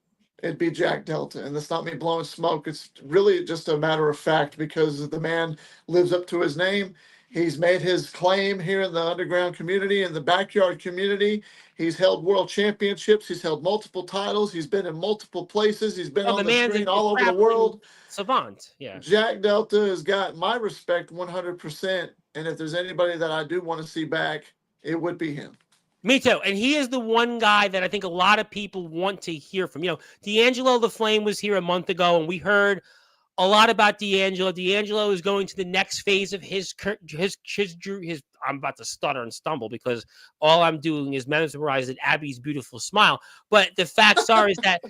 it'd be Jack Delta. And that's not me blowing smoke. It's really just a matter of fact because the man lives up to his name. He's made his claim here in the underground community, in the backyard community. He's held world championships. He's held multiple titles. He's been in multiple places. He's been on the screen all over the world. Savant, yeah. Jack Delta has got my respect 100%. And if there's anybody that I do want to see back, it would be him. Me too. And he is the one guy that I think a lot of people want to hear from. You know, D'Angelo the Flame was here a month ago, and we heard a lot about D'Angelo. D'Angelo is going to the next phase of his. I'm about to stutter and stumble because all I'm doing is mesmerizing Abby's beautiful smile. But the facts are is that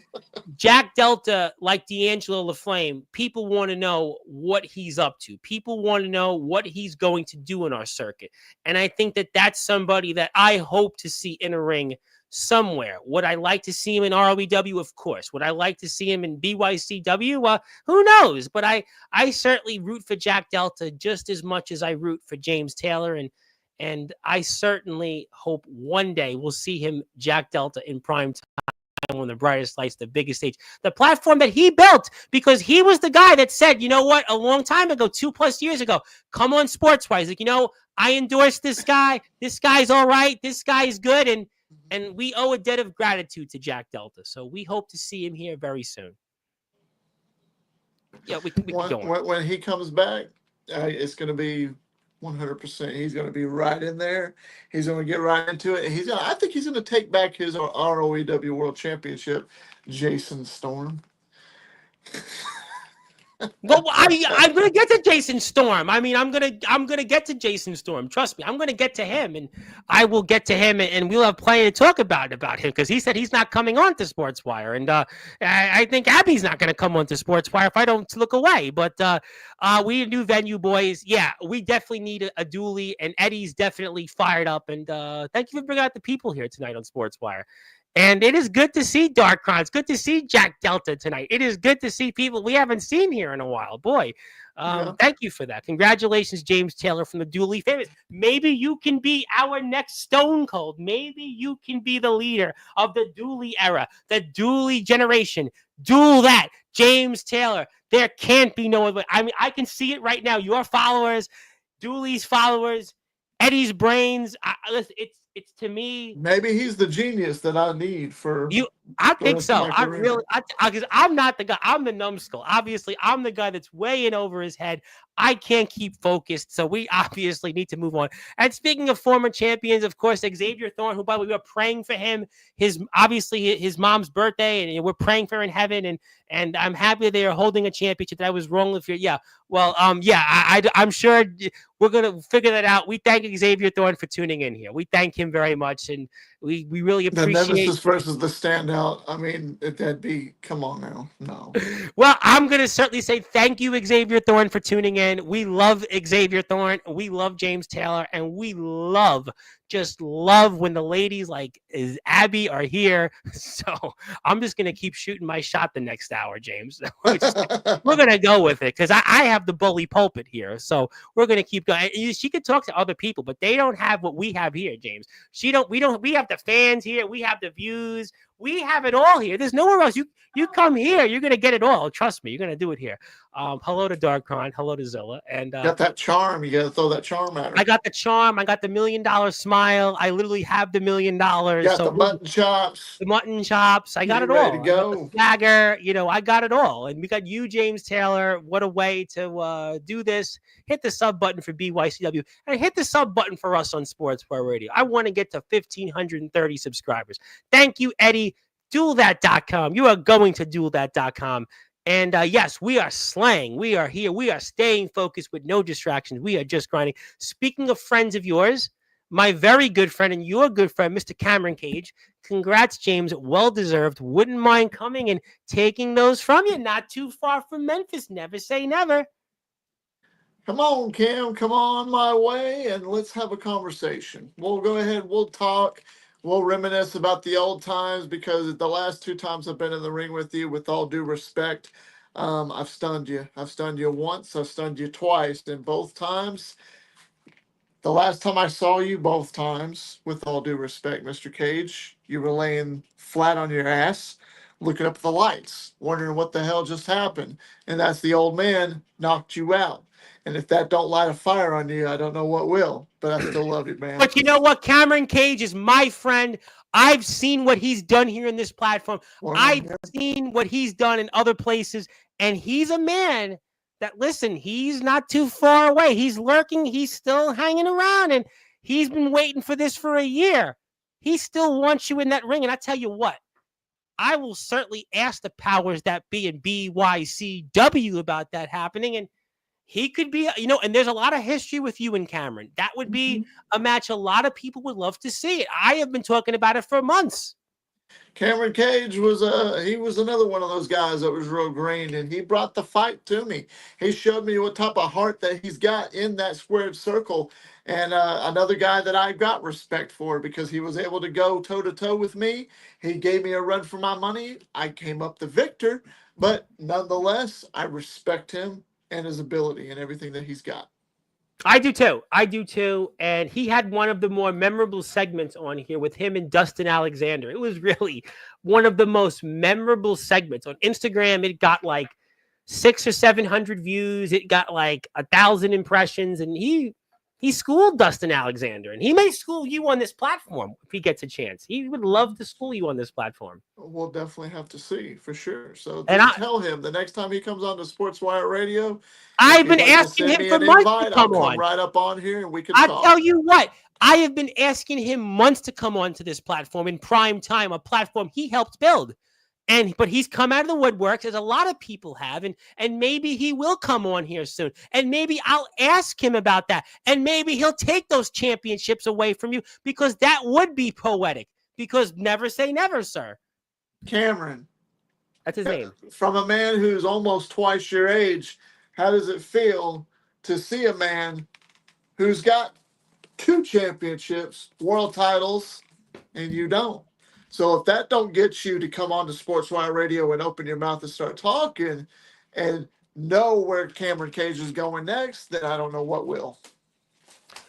Jack Delta, like D'Angelo the Flame, people want to know what he's up to. People want to know what he's going to do in our circuit. And I think that that's somebody that I hope to see in a ring somewhere. Would I like to see him in ROEW? Of course. Would I like to see him in BYCW? Who knows? But I certainly root for Jack Delta just as much as I root for James Taylor. And I certainly hope one day we'll see him, Jack Delta, in prime time on the brightest lights, the biggest stage, the platform that he built, because he was the guy that said, you know what, a long time ago, 2+ years ago, come on Sportswire. He's like, you know, I endorse this guy. This guy's all right. This guy's good. And we owe a debt of gratitude to Jack Delta. So we hope to see him here very soon. Yeah, we can go on. When he comes back, it's going to be 100%. He's going to be right in there. He's going to get right into it. I think he's going to take back his ROEW World Championship, Jason Storm. Well, I'm gonna get to Jason Storm. I mean, I'm gonna get to Jason Storm. Trust me, I'm gonna get to him, and I will get to him, and we'll have plenty to talk about him because he said he's not coming on to Sportswire, and I think Abby's not gonna come on to Sportswire if I don't look away. But we need a new venue, boys. Yeah, we definitely need a dually, and Eddie's definitely fired up. And thank you for bringing out the people here tonight on Sportswire. And it is good to see Darkron. It's good to see Jack Delta tonight. It is good to see people we haven't seen here in a while. Boy, thank you for that. Congratulations, James Taylor from the Dually Famous. Maybe you can be our next Stone Cold. Maybe you can be the leader of the Dually era, the Dually generation. Duel that, James Taylor. There can't be no other. I mean, I can see it right now. Your followers, Dually's followers, Eddie's brains. Listen, it's to me. Maybe he's the genius that I need for you. I think so. I really, because I'm not the guy. I'm the numbskull. Obviously, I'm the guy that's way in over his head. I can't keep focused, so we obviously need to move on. And speaking of former champions, of course, Xavier Thorne, who by the way, we are praying for him. His mom's birthday, and we're praying for her in heaven. And I'm happy they are holding a championship. That I was wrong with you. Yeah. Well, I'm sure we're gonna figure that out. We thank Xavier Thorne for tuning in here. We thank him very much, and we really appreciate the Nemesis versus the standout. I mean, that'd be, come on now. No. Well, I'm going to certainly say thank you, Xavier Thorne, for tuning in. We love Xavier Thorne. We love James Taylor. And we just love when the ladies like Abby are here. So I'm just going to keep shooting my shot the next hour, James. We're going to go with it because I have the bully pulpit here. So we're going to keep going. She could talk to other people, but they don't have what we have here, James. We have the fans here. We have the views. We have it all here. There's nowhere else. You come here, you're gonna get it all. Trust me, you're gonna do it here. Hello to Darkon, hello to Zilla, and Got that charm. You got to throw that charm at her. I got the charm. I got the $1 million smile. I literally have the $1 million. Got So the mutton chops. the mutton chops. I got it ready all. to I got go. the swagger. I got it all. And we got you, James Taylor. What a way to do this. Hit the sub button for BYCW and hit the sub button for us on Sportswire Radio. I want to get to 1,530 subscribers. Thank you, Eddie. DuelThat.com. You are going to DuelThat.com. And yes, we are slaying. We are here. We are staying focused with no distractions. We are just grinding. Speaking of friends of yours, my very good friend and your good friend, Mr. Cameron Cage. Congrats, James. Well-deserved. Wouldn't mind coming and taking those from you. Not too far from Memphis. Never say never. Come on, Cam. Come on my way, and let's have a conversation. We'll go ahead. We'll talk. We'll reminisce about the old times, because the last 2 times I've been in the ring with you, with all due respect, I've stunned you. I've stunned you once. I've stunned you twice. And both times, the last time I saw you, both times, with all due respect, Mr. Cage, you were laying flat on your ass, looking up at the lights, wondering what the hell just happened. And that's the old man knocked you out. And if that don't light a fire on you, I don't know what will. But I still love you, man. But you know what? Cameron Cage is my friend. I've seen what he's done here in this platform. I've seen what he's done in other places. And he's a man that, listen, he's not too far away. He's lurking. He's still hanging around. And he's been waiting for this for a year. He still wants you in that ring. And I tell you what, I will certainly ask the powers that be in BYCW about that happening. And he could be, and there's a lot of history with you and Cameron. That would be a match a lot of people would love to see it. I have been talking about it for months. Cameron Cage was another one of those guys that was real green, and he brought the fight to me. He showed me what type of heart that he's got in that squared circle. And another guy that I got respect for, because he was able to go toe-to-toe with me. He gave me a run for my money. I came up the victor, but nonetheless, I respect him and his ability and everything that he's got. I do too. And he had one of the more memorable segments on here with him and Dustin Alexander. It was really one of the most memorable segments. On Instagram, it got like 600 or 700 views. It got like 1,000 impressions. And he schooled Dustin Alexander. And he may school you on this platform if he gets a chance. He would love to school you on this platform. We'll definitely have to see, for sure. So just tell him the next time he comes on to Sportswire Radio, I've been asking him for months to come on. Right up on here and we can talk. I'll tell you what, I have been asking him months to come on to this platform in prime time, a platform he helped build. But he's come out of the woodworks, as a lot of people have, and maybe he will come on here soon. And maybe I'll ask him about that. And maybe he'll take those championships away from you, because that would be poetic. Because never say never, sir. Cameron. That's his name. From a man who's almost twice your age, how does it feel to see a man who's got 2 championships, world titles, and you don't? So if that don't get you to come on to Sportswire Radio and open your mouth and start talking and know where Cameron Cage is going next, then I don't know what will.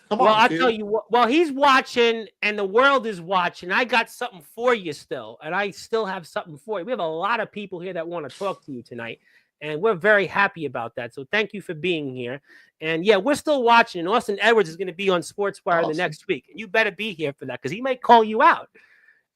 I'll tell you what, well, he's watching and the world is watching. I got something for you still, and I still have something for you. We have a lot of people here that want to talk to you tonight, and we're very happy about that. So thank you for being here. And yeah, we're still watching, and Austin Edwards is going to be on Sportswire the next week. And you better be here for that, because he might call you out.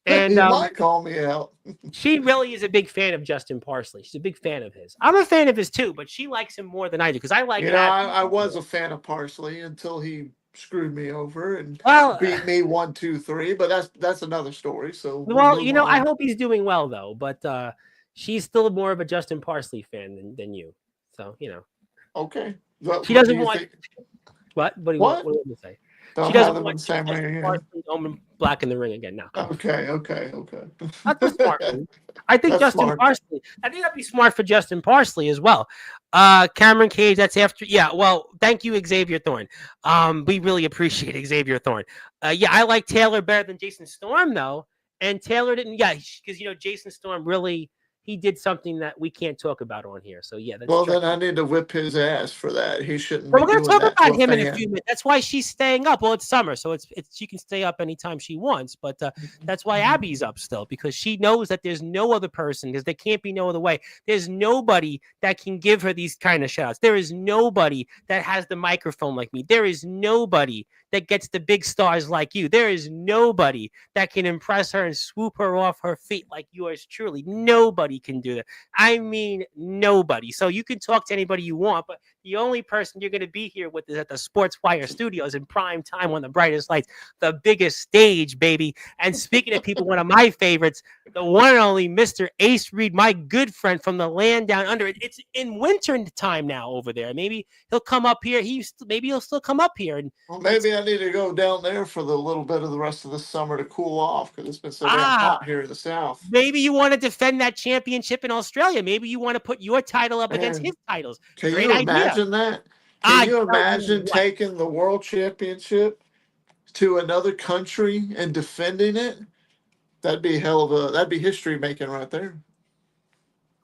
And he might call me out. She really is a big fan of Justin Parsley. She's a big fan of his. I'm a fan of his too, but she likes him more than I do, because I like. I was a fan of Parsley until he screwed me over and beat me 1, 2, 3. But that's another story. So I hope he's doing well though. But she's still more of a Justin Parsley fan than you. So Okay. She doesn't want. What? What do you say? She doesn't want Justin Black in the ring again now. Okay. That's a smart move. I think Justin Parsley. I think that'd be smart for Justin Parsley as well. Cameron Cage. That's after. Yeah. Well, thank you, Xavier Thorne. We really appreciate Xavier Thorne. I like Taylor better than Jason Storm though, and Taylor didn't. Yeah, because Jason Storm really he did something that we can't talk about on here. So yeah, that's Well, Jack. then I need to whip his ass for that. He shouldn't Well, be we're gonna doing talk that to about a him in a few fan. minutes. That's why she's staying up. Well, it's summer, so it's she can stay up anytime she wants. But that's why Abby's up still, because she knows that there's no other person, because there can't be no other way. There's nobody that can give her these kind of shots. There is nobody that has the microphone like me. There is nobody that gets the big stars like you. There is nobody that can impress her and swoop her off her feet like yours truly. Nobody can do that. I mean, nobody. So you can talk to anybody you want, but the only person you're going to be here with is at the Sportswire studios in prime time on the brightest lights, the biggest stage, baby. And speaking of people, one of my favorites, the one and only Mr. Ace Reed, my good friend from the land down under. It's in winter time now over there. Maybe he'll come up here. Maybe he'll still come up here. And Well, it's maybe I need to go down there for the little bit of the rest of the summer to cool off because it's been so damn ah, hot here in the south. maybe you want to defend that championship in Australia. Maybe you want to put your title up against his Man, titles. can Great you idea. imagine that? Can you Tell you imagine what. taking the world championship to another country and defending it? That'd be history making right there.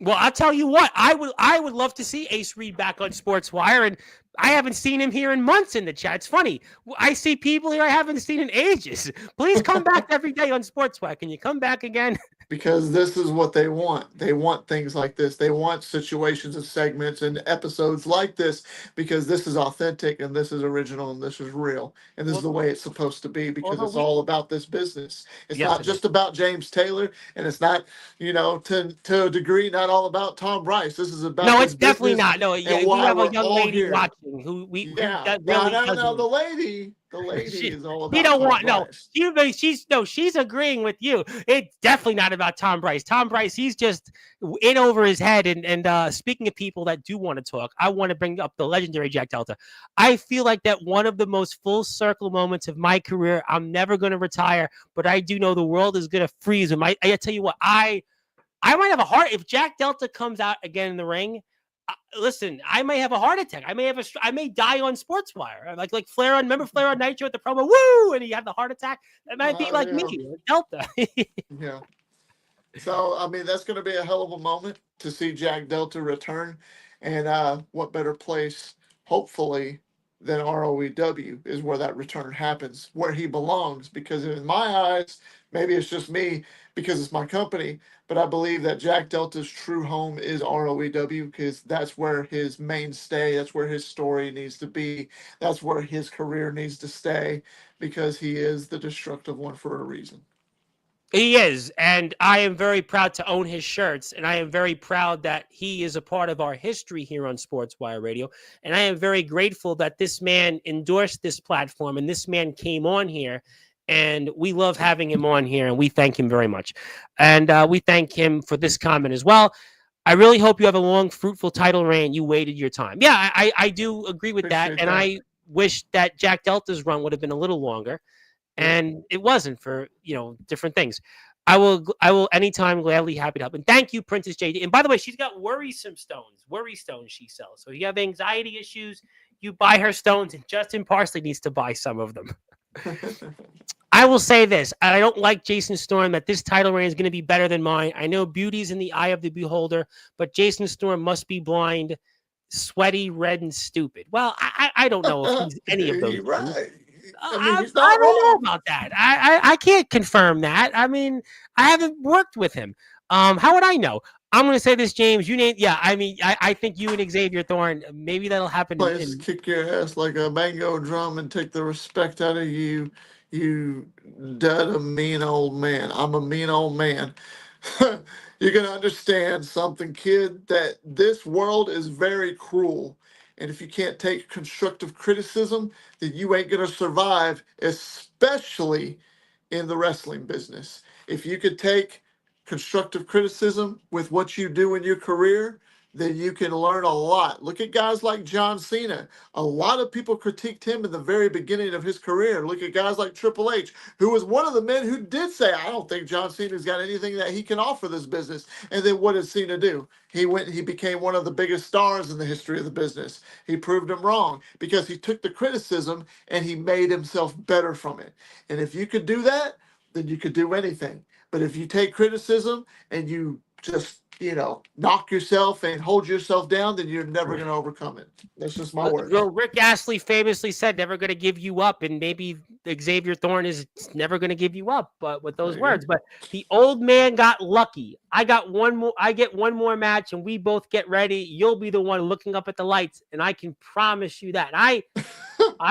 Well, I'll tell you what, I would love to see Ace Reed back on Sportswire, and I haven't seen him here in months in the chat. It's funny. I see people here I haven't seen in ages. Please come back every day on Sportswire. Can you come back again? Because this is what they want. They want things like this. They want situations and segments and episodes like this because this is authentic and this is original and this is real. And this is Well, the way it's supposed to be because although it's we, all about this business. It's yes, not it is. just about James Taylor and it's not, to a degree, not all about Tom Bryce. This is about No, this it's definitely business not. No, and yeah, we why have a we're young all lady here. watching who Yeah. No, really no, no. doesn't. The lady she is all she about don't Tom want no. Bryce. She's agreeing with you. It's definitely not about Tom Bryce. Tom Bryce, he's just in over his head. And speaking of people that do want to talk, I want to bring up the legendary Jack Delta. I feel like that one of the most full circle moments of my career. I'm never going to retire, but I do know the world is going to freeze. I tell you what, I might have a heart if Jack Delta comes out again in the ring. Listen, I may have a heart attack. I may die on Sportswire. Like Flair on. Remember Flair on Nitro at the promo? Woo! And he had the heart attack. That might be like me, Yeah. Delta. Yeah. So, I mean, that's going to be a hell of a moment to see Jack Delta return. And what better place, hopefully, than ROEW is where that return happens, where he belongs. Because in my eyes, maybe it's just me because it's my company, but I believe that Jack Delta's true home is ROEW because that's where his mainstay, that's where his story needs to be, that's where his career needs to stay because he is the destructive one for a reason. He is, and I am very proud to own his shirts, and I am very proud that he is a part of our history here on Sportswire Radio. And I am very grateful that this man endorsed this platform and this man came on here. And we love having him on here, and we thank him very much. And we thank him for this comment as well. I really hope you have a long, fruitful title reign. You waited your time. Yeah, I do agree with that. Appreciate And that. I wish that Jack Delta's run would have been a little longer, Yep. and it wasn't for different things. I will anytime gladly happy to help. And thank you, Princess JD. And by the way, she's got worry stones she sells. So if you have anxiety issues, you buy her stones, and Justin Parsley needs to buy some of them. I will say this. I don't like Jason Storm that this title reign is going to be better than mine. I know beauty's in the eye of the beholder, but Jason Storm must be blind, sweaty, red, and stupid. Well, I don't know if he's any of those You're things. right. I mean, he's I not don't know wrong. about that. I can't confirm that. I mean, I haven't worked with him. How would I know? I'm going to say this, James. You name, yeah. I mean, I think you and Xavier Thorne. Maybe that'll happen. Place kick your ass like a mango drum and take the respect out of you. You dead a mean old man. I'm a mean old man. You're gonna understand something, kid, that this world is very cruel. And if you can't take constructive criticism, then you ain't gonna survive, especially in the wrestling business. If you could take constructive criticism with what you do in your career, then you can learn a lot. Look at guys like John Cena. A lot of people critiqued him in the very beginning of his career. Look at guys like Triple H, who was one of the men who did say, I don't think John Cena's got anything that he can offer this business. And then what did Cena do? He became one of the biggest stars in the history of the business. He proved him wrong because he took the criticism and he made himself better from it. And if you could do that, then you could do anything. But if you take criticism and you just, knock yourself and hold yourself down, then you're never going to overcome it. That's just my words. Well, Rick Astley famously said, "Never going to give you up," and maybe Xavier Thorne is never going to give you up, but with those words. But the old man got lucky. I got one more. I get one more match, and we both get ready. You'll be the one looking up at the lights, and I can promise you that. I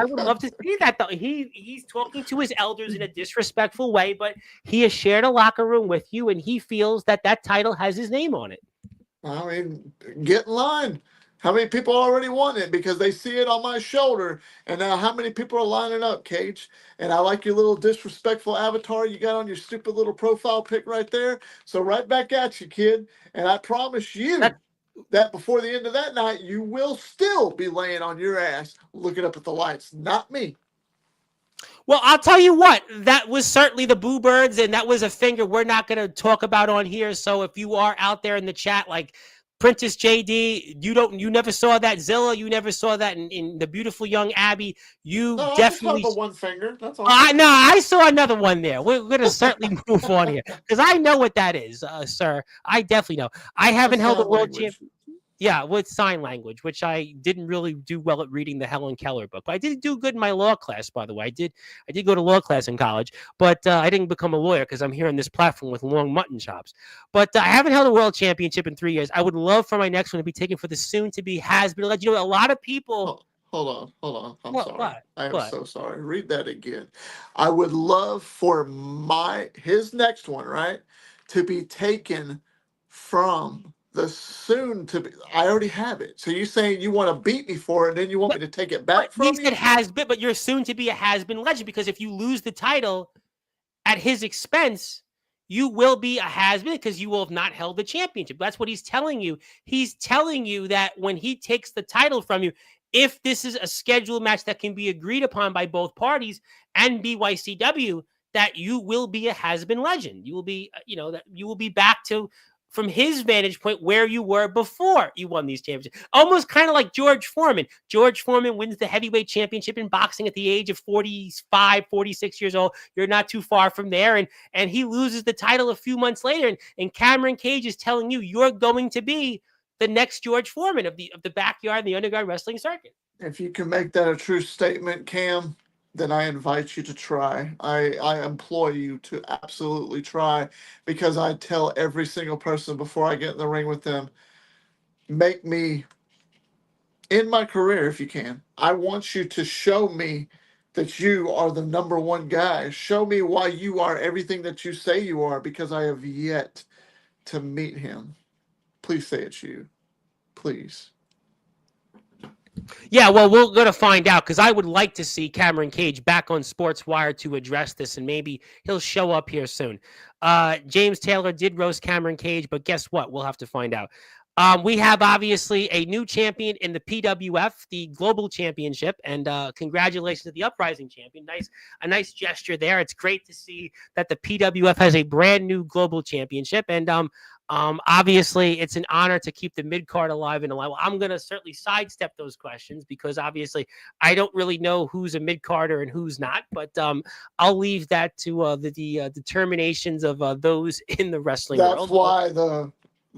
would love to see that, though. He's talking to his elders in a disrespectful way, but he has shared a locker room with you, and he feels that title has his name on it. I mean, get in line. How many people already want it because they see it on my shoulder? And now how many people are lining up, Cage? And I like your little disrespectful avatar you got on your stupid little profile pic right there. So right back at you, kid. And I promise you that before the end of that night, you will still be laying on your ass looking up at the lights. Not me. Well, I'll tell you what, that was certainly the Boo Birds, and that was a finger we're not going to talk about on here. So if you are out there in the chat, like Princess JD, you never saw that. Zilla, you never saw that in the beautiful young Abby. You definitely saw the one finger. That's all. No, I saw another one there. We're going to certainly move on here because I know what that is, sir. I definitely know. I haven't held a world champion. Yeah, with sign language, which I didn't really do well at reading the Helen Keller book. But I did do good in my law class, by the way. I did go to law class in college, but I didn't become a lawyer because I'm here on this platform with long mutton chops. But I haven't held a world championship in 3 years. I would love for my next one to be taken for the soon-to-be has-been legend. You know, a lot of people... Hold on. I'm sorry. What? I am so sorry. Read that again. I would love for his next one, right, to be taken from... the soon to be. I already have it. So you're saying you want to beat me for it, and then you want me to take it back from you? It has been, but you're soon to be a has-been legend because if you lose the title at his expense, you will be a has-been because you will have not held the championship. That's what he's telling you. He's telling you that when he takes the title from you, if this is a scheduled match that can be agreed upon by both parties and BYCW, that you will be a has-been legend. You will be, that you will be back to, from his vantage point, where you were before you won these championships. Almost kind of like George Foreman. George Foreman wins the heavyweight championship in boxing at the age of 45, 46 years old. You're not too far from there. And he loses the title a few months later. And Cameron Cage is telling you, you're going to be the next George Foreman of the backyard and the underground wrestling circuit. If you can make that a true statement, Cam, then I invite you to try. I implore you to absolutely try, because I tell every single person before I get in the ring with them, make me, in my career if you can, I want you to show me that you are the number one guy. Show me why you are everything that you say you are, because I have yet to meet him. Please say it's you. Please. Yeah, well, we're going to find out, because I would like to see Cameron Cage back on Sportswire to address this, and maybe he'll show up here soon. James Taylor did roast Cameron Cage, but guess what? We'll have to find out. We have, obviously, a new champion in the PWF, the Global Championship, and congratulations to the Uprising champion. A nice gesture there. It's great to see that the PWF has a brand new Global Championship, and obviously, it's an honor to keep the mid-card alive and alive. Well, I'm going to certainly sidestep those questions because obviously I don't really know who's a mid-carder and who's not, but I'll leave that to the determinations of those in the wrestling world. That's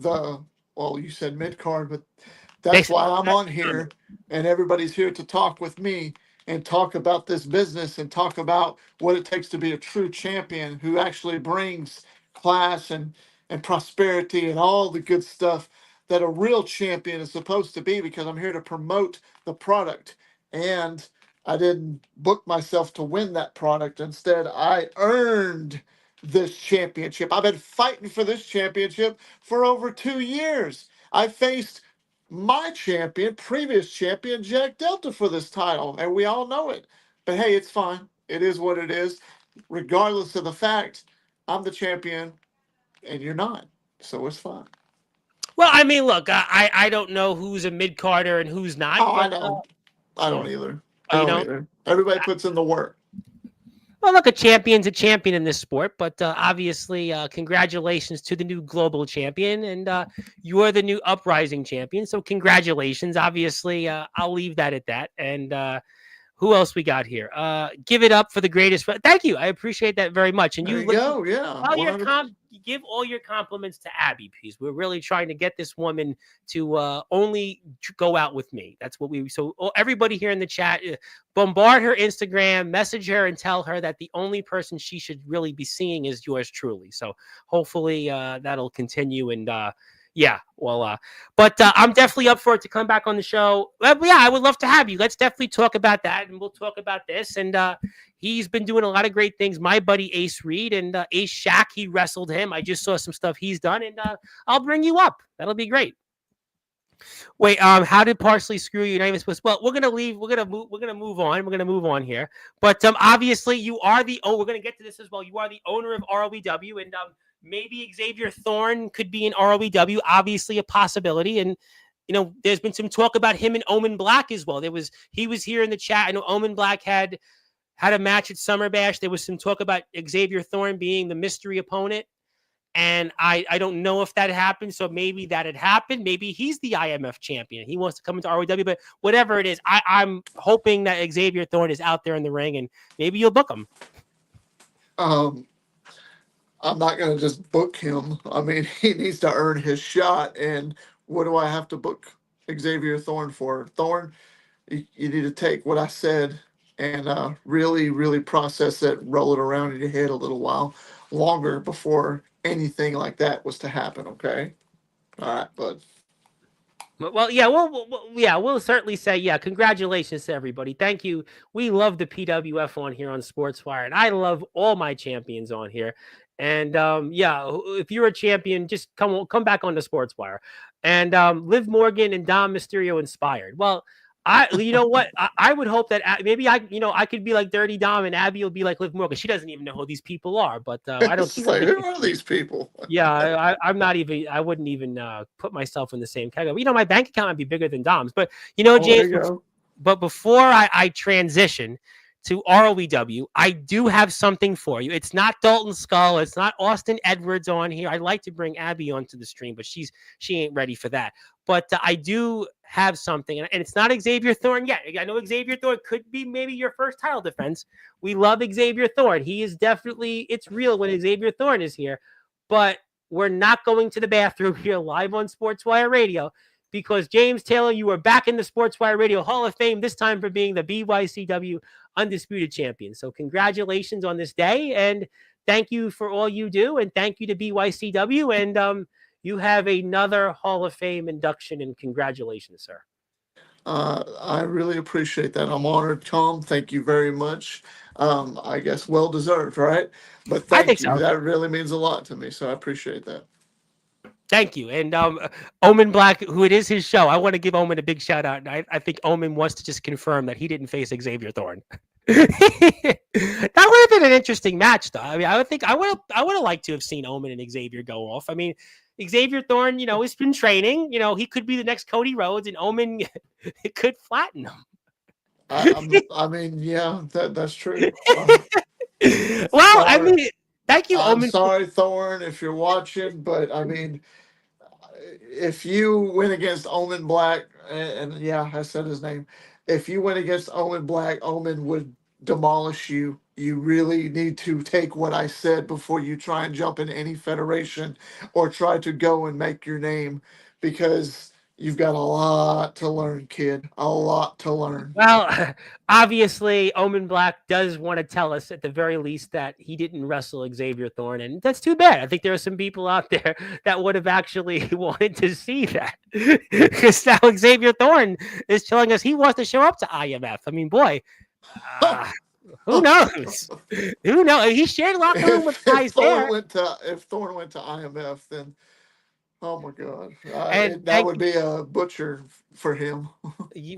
why well, you said mid-card, but that's why I'm on here, and everybody's here to talk with me and talk about this business and talk about what it takes to be a true champion who actually brings class and prosperity and all the good stuff that a real champion is supposed to be, because I'm here to promote the product. And I didn't book myself to win that product. Instead, I earned this championship. I've been fighting for this championship for over 2 years. I faced my champion, previous champion, Jack Delta, for this title, and we all know it. But hey, it's fine. It is what it is. Regardless of the fact, I'm the champion and you're not, so it's fine. Well, I mean, look, I don't know who's a mid-carder and who's not. Oh, I know. I don't either. I don't either. Everybody puts in the work. Well, look, a champion's a champion in this sport, but obviously, congratulations to the new global champion, and you're the new Uprising champion, so congratulations. Obviously, I'll leave that at that, and who else we got here? Give it up for the greatest. Thank you. I appreciate that very much. And there you go. Yeah. give all your compliments to Abby, please. We're really trying to get this woman to only go out with me. That's what we. So everybody here in the chat, bombard her Instagram, message her, and tell her that the only person she should really be seeing is yours truly. So hopefully that'll continue. And yeah, well, but I'm definitely up for it to come back on the show. Yeah, I would love to have you. Let's definitely talk about that, and we'll talk about this. And he's been doing a lot of great things. My buddy Ace Reed and Ace Shack, he wrestled him. I just saw some stuff he's done, and I'll bring you up. That'll be great. Wait, how did Parsley screw you? Well, we're gonna leave. We're gonna move. We're gonna move on. We're gonna move on here. But obviously, you are the. Oh, we're gonna get to this as well. You are the owner of ROEW, and maybe Xavier Thorne could be in ROEW. Obviously, a possibility. And there's been some talk about him and Omen Black as well. He was here in the chat. I know Omen Black had a match at Summer Bash. There was some talk about Xavier Thorne being the mystery opponent. And I don't know if that happened. So maybe that had happened. Maybe he's the IMF champion. He wants to come into ROW, but whatever it is, I'm hoping that Xavier Thorne is out there in the ring, and maybe you'll book him. I'm not going to just book him. I mean, he needs to earn his shot. And what do I have to book Xavier Thorne for? Thorne, you need to take what I said and really, really process it, roll it around in your head a little while longer before anything like that was to happen. Okay. All right, bud. Well, yeah, we'll certainly say, yeah, congratulations to everybody. Thank you. We love the PWF on here on Sportswire, and I love all my champions on here. And yeah, if you're a champion, just come back on the Sportswire. And Liv Morgan and Dom Mysterio inspired. Well, you know what? I would hope that maybe I could be like Dirty Dom and Abby will be like Liv Morgan. She doesn't even know who these people are, but I don't. Like, who are these people? Yeah, I'm not even. I wouldn't even put myself in the same category. My bank account might be bigger than Dom's, but James. But before I transition to ROEW, I do have something for you. It's not Dalton Skull. It's not Austin Edwards on here. I'd like to bring Abby onto the stream, but she ain't ready for that. But I do have something, and it's not Xavier Thorne yet. I know Xavier Thorne could be maybe your first title defense. We love Xavier Thorne. He is definitely, it's real when Xavier Thorne is here. But we're not going to the bathroom here live on Sportswire Radio, because James Taylor, you are back in the Sportswire Radio Hall of Fame, this time for being the BYCW Undisputed Champion. So congratulations on this day, and thank you for all you do, and thank you to BYCW, and you have another Hall of Fame induction, and congratulations, sir. I really appreciate that. I'm honored, Tom. Thank you very much. I guess well-deserved, right? But thank you. So. That really means a lot to me, so I appreciate that. Thank you. And Omen Black, who it is his show, I want to give Omen a big shout out. And I think Omen wants to just confirm that he didn't face Xavier Thorne. That would have been an interesting match, though. I mean, I would have liked to have seen Omen and Xavier go off. I mean, Xavier Thorne, he's been training. He could be the next Cody Rhodes, and Omen could flatten him. I mean, yeah, that's true. Well, I mean, thank you, Omen. I'm sorry, Thorne, if you're watching, but I mean, if you went against Omen Black, and yeah, I said his name. If you went against Omen Black, Omen would demolish you. You really need to take what I said before you try and jump in any federation or try to go and make your name, because you've got a lot to learn, kid. A lot to learn. Well, obviously, Omen Black does want to tell us at the very least that he didn't wrestle Xavier Thorne, and that's too bad. I think there are some people out there that would have actually wanted to see that, because now Xavier Thorne is telling us he wants to show up to IMF. I mean, boy, who knows? Who knows? He shared locker room with guys there. If Thorne went to IMF, then oh my God, that would be a butcher for him.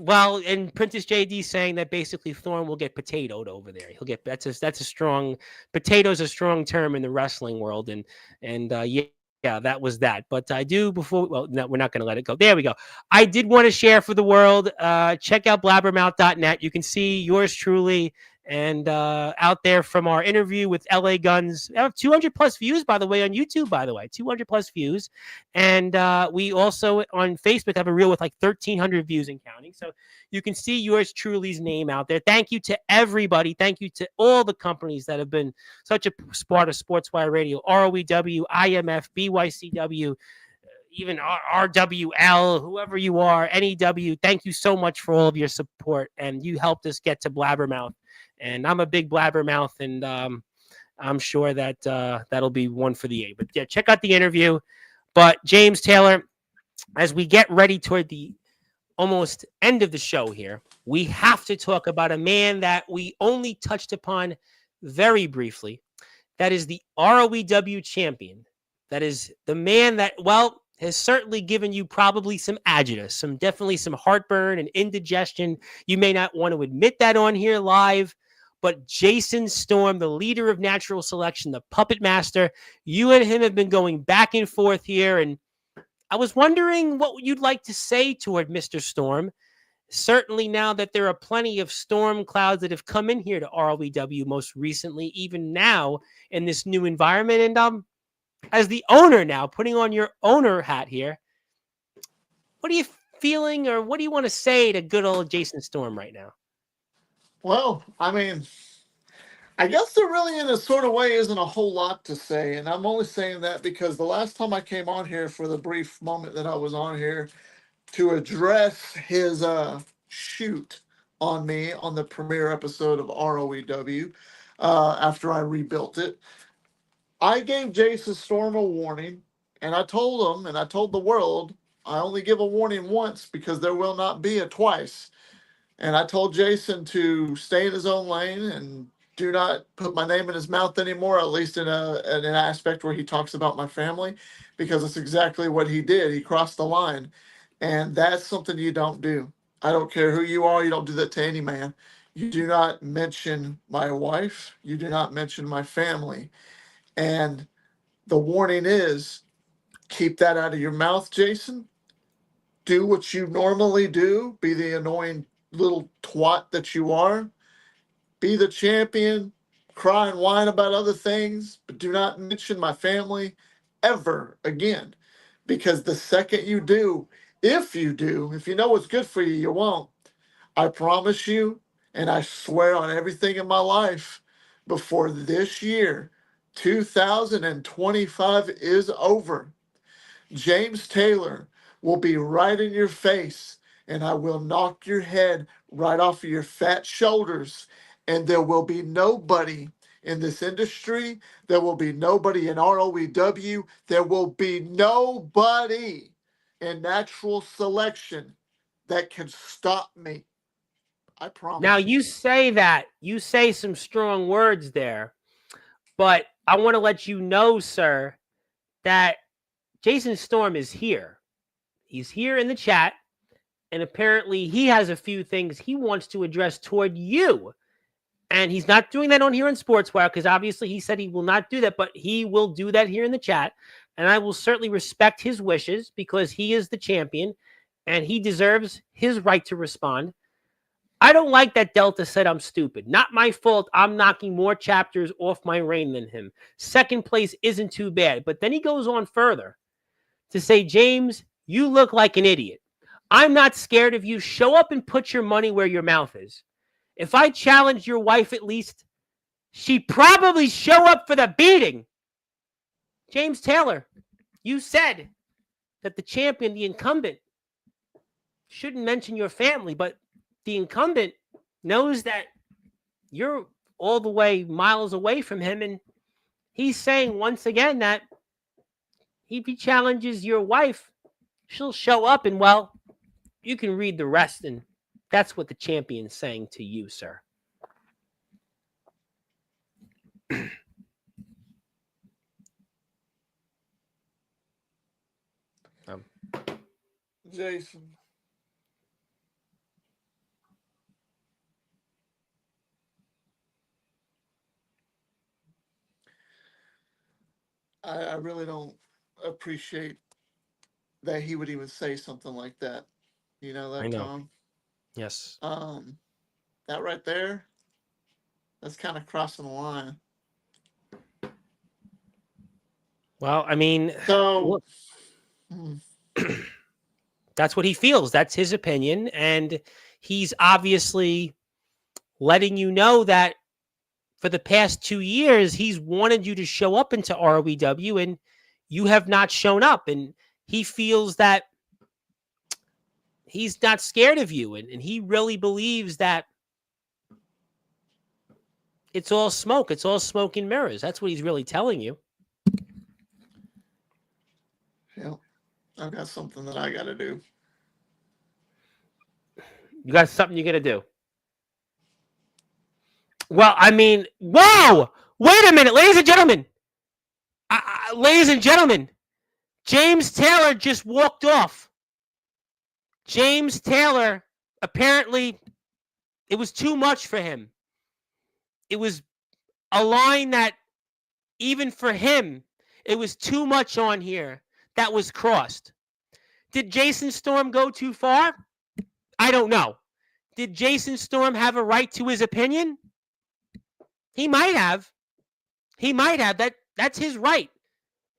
Well, and Princess JD saying that basically Thorne will get potatoed over there. He'll get that's a strong potato's a strong term in the wrestling world, and yeah, that was that. But I do no, we're not going to let it go. There we go. I did want to share for the world. Check out blabbermouth.net. You can see yours truly and out there from our interview with LA Guns. 200 plus views, by the way, on YouTube, by the way, 200 plus views. And we also on Facebook have a reel with like 1,300 views and counting. So you can see yours truly's name out there. Thank you to everybody. Thank you to all the companies that have been such a part of Sportswire Radio, ROEW, IMF, BYCW, even RWL, whoever you are, NEW. Thank you so much for all of your support, and you helped us get to Blabbermouth. And I'm a big Blabbermouth, and I'm sure that that'll be one for the A. But yeah, check out the interview. But James Taylor, as we get ready toward the almost end of the show here, we have to talk about a man that we only touched upon very briefly. That is the ROEW champion. That is the man that, well, has certainly given you probably some agitus, definitely some heartburn and indigestion. You may not want to admit that on here live, but Jason Storm, the leader of Natural Selection, the puppet master, you and him have been going back and forth here. And I was wondering what you'd like to say toward Mr. Storm. Certainly now that there are plenty of storm clouds that have come in here to ROEW most recently, even now in this new environment. And as the owner now, putting on your owner hat here, what are you feeling, or what do you want to say to good old Jason Storm right now? Well, I mean, I guess there really, in a sort of way, isn't a whole lot to say. And I'm only saying that because the last time I came on here for the brief moment that I was on here to address his shoot on me on the premiere episode of ROEW after I rebuilt it, I gave Jason Storm a warning, and I told him, and I told the world, I only give a warning once because there will not be a twice. And I told Jason to stay in his own lane and do not put my name in his mouth anymore, at least in an aspect where he talks about my family, because it's exactly what he did. He crossed the line. And that's something you don't do. I don't care who you are, you don't do that to any man. You do not mention my wife, you do not mention my family. And the warning is keep that out of your mouth, Jason. Do what you normally do, be the annoying little twat that you are, be the champion, cry and whine about other things, but do not mention my family ever again. Because the second you do, if you know what's good for you, you won't. I promise you, and I swear on everything in my life, before this year, 2025 is over, James Taylor will be right in your face, and I will knock your head right off of your fat shoulders. And there will be nobody in this industry, there will be nobody in ROEW, there will be nobody in natural selection that can stop me. I Now, promise you. you say that, you say some strong words there, but I want to let you know, sir, that Jason Storm is here. He's here in the chat, and apparently he has a few things he wants to address toward you. And he's not doing that on here in Sportswire because obviously he said he will not do that, but he will do that here in the chat. And I will certainly respect his wishes because he is the champion and he deserves his right to respond. I don't like that Delta said I'm stupid. Not my fault. I'm knocking more chapters off my reign than him. Second place isn't too bad. But then he goes on further to say, James, you look like an idiot. I'm not scared of you. Show up and put your money where your mouth is. If I challenged your wife at least, she'd probably show up for the beating. James Taylor, you said that the champion, the incumbent, shouldn't mention your family, but the incumbent knows that you're all the way miles away from him. And he's saying once again that if he challenges your wife, she'll show up. And well, you can read the rest. And that's what the champion's saying to you, sir. Jason, I really don't appreciate that he would even say something like that. You know I that, know. Tom? Yes. Um, that right there, That's kind of crossing the line. Well, I mean, So, look, that's what he feels. That's his opinion. And he's obviously letting you know that for the past 2 years, he's wanted you to show up into ROEW and you have not shown up. And he feels that he's not scared of you. And he really believes that it's all smoke. It's all smoke and mirrors. That's what he's really telling you. yeah, I've got something that I got to do. You got something you got to do. Well, I mean, whoa! Wait a minute, ladies and gentlemen. Ladies and gentlemen, James Taylor just walked off. James Taylor, apparently, it was too much for him. It was a line that, even for him, it was too much on here that was crossed. Did Jason Storm go too far? I don't know. Did Jason Storm have a right to his opinion? He might have. He might have. That's his right.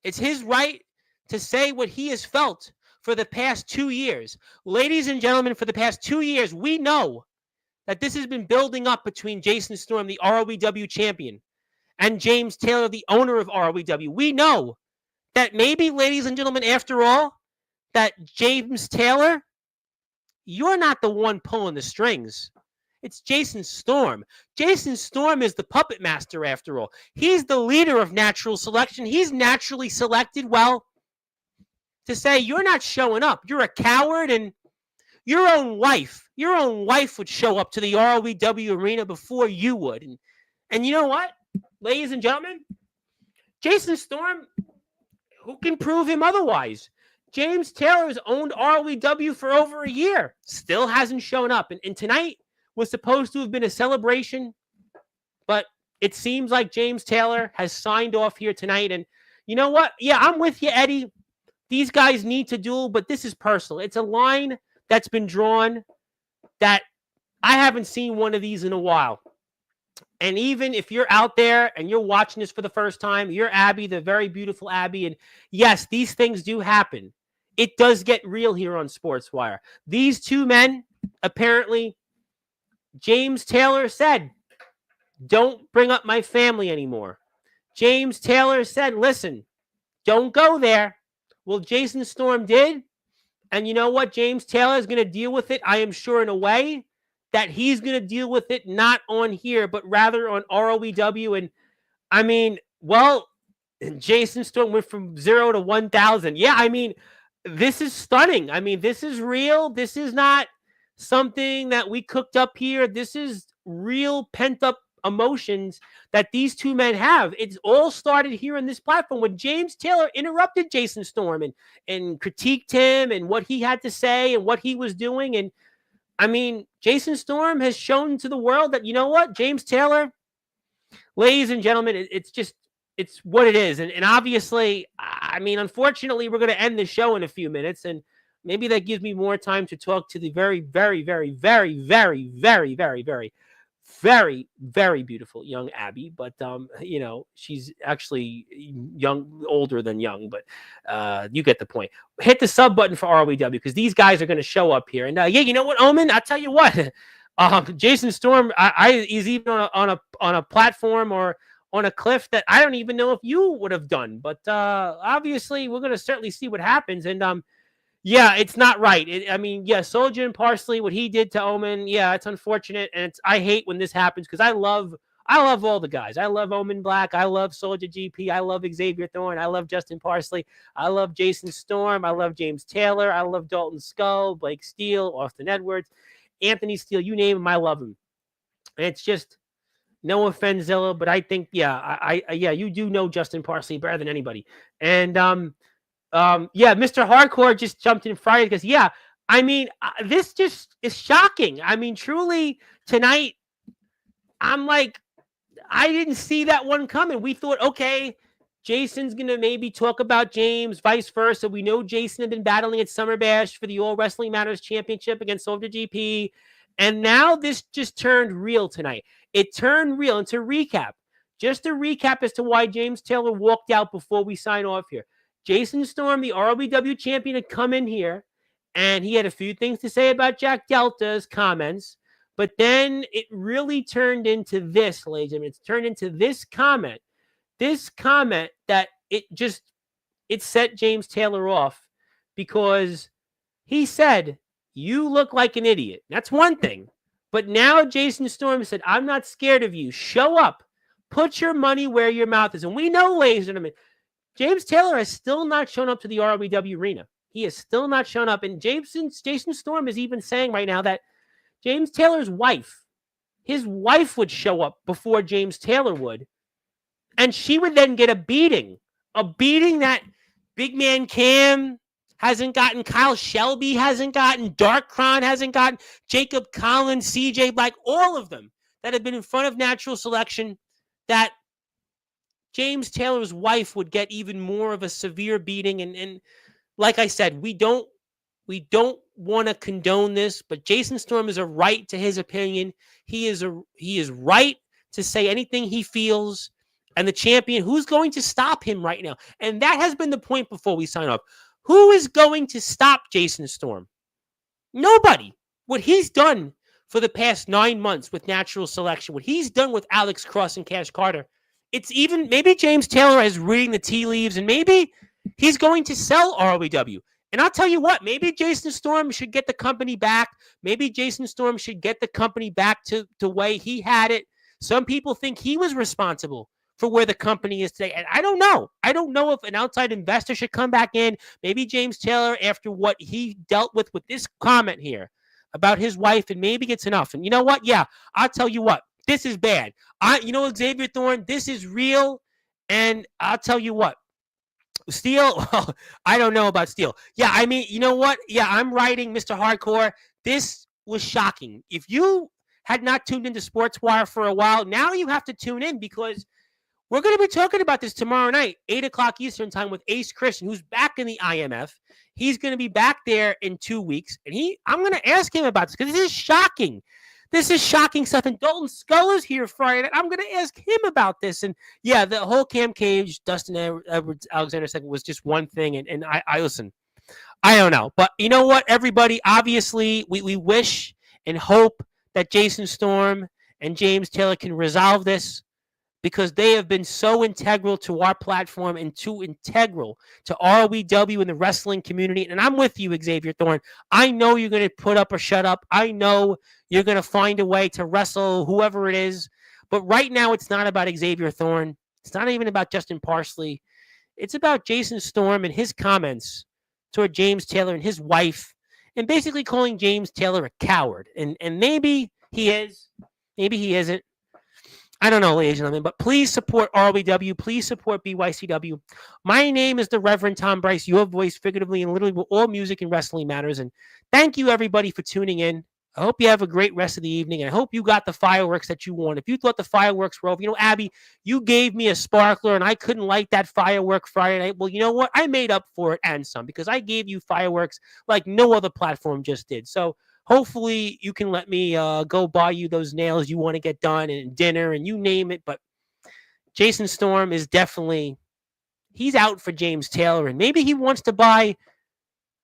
It's his right to say what he has felt for the past 2 years. Ladies and gentlemen, for the past 2 years, we know that this has been building up between Jason Storm, the ROEW champion, and James Taylor, the owner of ROEW. We know that maybe, ladies and gentlemen, after all, that James Taylor, you're not the one pulling the strings. It's Jason Storm. Jason Storm is the puppet master, after all. He's the leader of natural selection. He's naturally selected. Well, to say you're not showing up, you're a coward, and your own wife would show up to the ROEW arena before you would. And you know what, ladies and gentlemen? Jason Storm, who can prove him otherwise? James Taylor has owned ROEW for over a year. Still hasn't shown up. And tonight was supposed to have been a celebration, but it seems like James Taylor has signed off here tonight. And you know what? Yeah, I'm with you, Eddie. These guys need to duel, but this is personal. It's a line that's been drawn that I haven't seen one of these in a while. And even if you're out there and you're watching this for the first time, you're Abby, the very beautiful Abby. And yes, these things do happen. It does get real here on Sportswire. These two men, apparently, James Taylor said, don't bring up my family anymore. James Taylor said, listen, don't go there. Well, Jason Storm did. And you know what? James Taylor is going to deal with it, I am sure, in a way that he's going to deal with it not on here, but rather on ROEW. And I mean, well, Jason Storm went from 0 to 1,000. Yeah, I mean, this is stunning. I mean, this is real. This is not something that we cooked up here. This is real pent-up emotions that these two men have. It's all started here on this platform when James Taylor interrupted Jason Storm and critiqued him and what he had to say and what he was doing. And I mean, Jason Storm has shown to the world that, you know what, James Taylor, ladies and gentlemen, it's what it is. And obviously, I mean, unfortunately, we're going to end the show in a few minutes, and maybe that gives me more time to talk to the very, very, very, very, very, very, very, very, very, very beautiful young Abby. But, you know, she's actually older than young, but you get the point. Hit the sub button for ROEW because these guys are going to show up here. And yeah, you know what, Omen? I'll tell you what, Jason Storm, he's even on a platform or on a cliff that I don't even know if you would have done. But obviously, we're going to certainly see what happens. And yeah, it's not right. I mean, yeah, Soldier and Parsley, what he did to Omen, yeah, it's unfortunate. And I hate when this happens because I love all the guys. I love Omen Black. I love Soldier GP. I love Xavier Thorne. I love Justin Parsley. I love Jason Storm. I love James Taylor. I love Dalton Skull, Blake Steele, Austin Edwards, Anthony Steele. You name him, I love him. And it's just, no offense, Zilla, but I think, yeah, yeah, you do know Justin Parsley better than anybody. And yeah, Mr. Hardcore just jumped in Friday because, yeah, I mean, this just is shocking. I mean, truly, tonight, I'm like, I didn't see that one coming. We thought, okay, Jason's going to maybe talk about James, vice versa. We know Jason had been battling at Summer Bash for the All Wrestling Matters Championship against Soldier GP. And now this just turned real tonight. It turned real. And to recap, just a recap as to why James Taylor walked out before we sign off here. Jason Storm, the ROBW champion, had come in here, and he had a few things to say about Jack Delta's comments. But then it really turned into this, ladies and gentlemen. It's turned into this comment that it set James Taylor off because he said, "You look like an idiot." That's one thing. But now Jason Storm said, "I'm not scared of you. Show up. Put your money where your mouth is." And we know, ladies and gentlemen, James Taylor has still not shown up to the ROBW arena. He has still not shown up. And Jason Storm is even saying right now that James Taylor's wife, his wife would show up before James Taylor would. And she would then get a beating that Big Man Cam hasn't gotten, Kyle Shelby hasn't gotten, Darkron hasn't gotten, Jacob Collins, CJ Black, all of them that have been in front of natural selection, that James Taylor's wife would get even more of a severe beating. And like I said, we don't want to condone this, but Jason Storm is a right to his opinion. He is right to say anything he feels. And the champion, who's going to stop him right now? And that has been the point before we sign off. Who is going to stop Jason Storm? Nobody. What he's done for the past 9 months with natural selection, what he's done with Alex Cross and Cash Carter, it's even, maybe James Taylor is reading the tea leaves, and maybe he's going to sell ROW. And I'll tell you what, maybe Jason Storm should get the company back. Maybe Jason Storm should get the company back to the way he had it. Some people think he was responsible for where the company is today. And I don't know. I don't know if an outside investor should come back in. Maybe James Taylor, after what he dealt with this comment here about his wife, and maybe it's enough. And you know what? Yeah, I'll tell you what. This is bad. Xavier Thorne, this is real. And I'll tell you what. Steele, well, I don't know about Steele. Yeah, I mean, you know what? Yeah, I'm writing Mr. Hardcore. This was shocking. If you had not tuned into Sportswire for a while, now you have to tune in, because we're going to be talking about this tomorrow night, 8 o'clock Eastern time, with Ace Christian, who's back in the IMF. He's going to be back there in 2 weeks. And I'm going to ask him about this, because this is shocking. This is shocking stuff. And Dalton Skull is here Friday night. I'm going to ask him about this. And yeah, the whole Cam Cage, Dustin Edwards, Alexander second was just one thing. And I listen, I don't know. But you know what, everybody? Obviously, we wish and hope that Jason Storm and James Taylor can resolve this, because they have been so integral to our platform and too integral to ROEW and the wrestling community. And I'm with you, Xavier Thorne. I know you're going to put up or shut up. I know you're going to find a way to wrestle whoever it is. But right now, it's not about Xavier Thorne. It's not even about Justin Parsley. It's about Jason Storm and his comments toward James Taylor and his wife, and basically calling James Taylor a coward. And maybe he is. Maybe he isn't. I don't know, ladies and gentlemen, but please support ROEW. Please support BYCW. My name is the Reverend Tom Bryce, your voice figuratively and literally where all music and wrestling matters. And thank you, everybody, for tuning in. I hope you have a great rest of the evening. And I hope you got the fireworks that you want. If you thought the fireworks were over, Abby, you gave me a sparkler and I couldn't light that firework Friday night. Well, you know what? I made up for it and some, because I gave you fireworks like no other platform just did. So hopefully you can let me go buy you those nails you want to get done, and dinner, and you name it. But Jason Storm is definitely, he's out for James Taylor, and maybe he wants to buy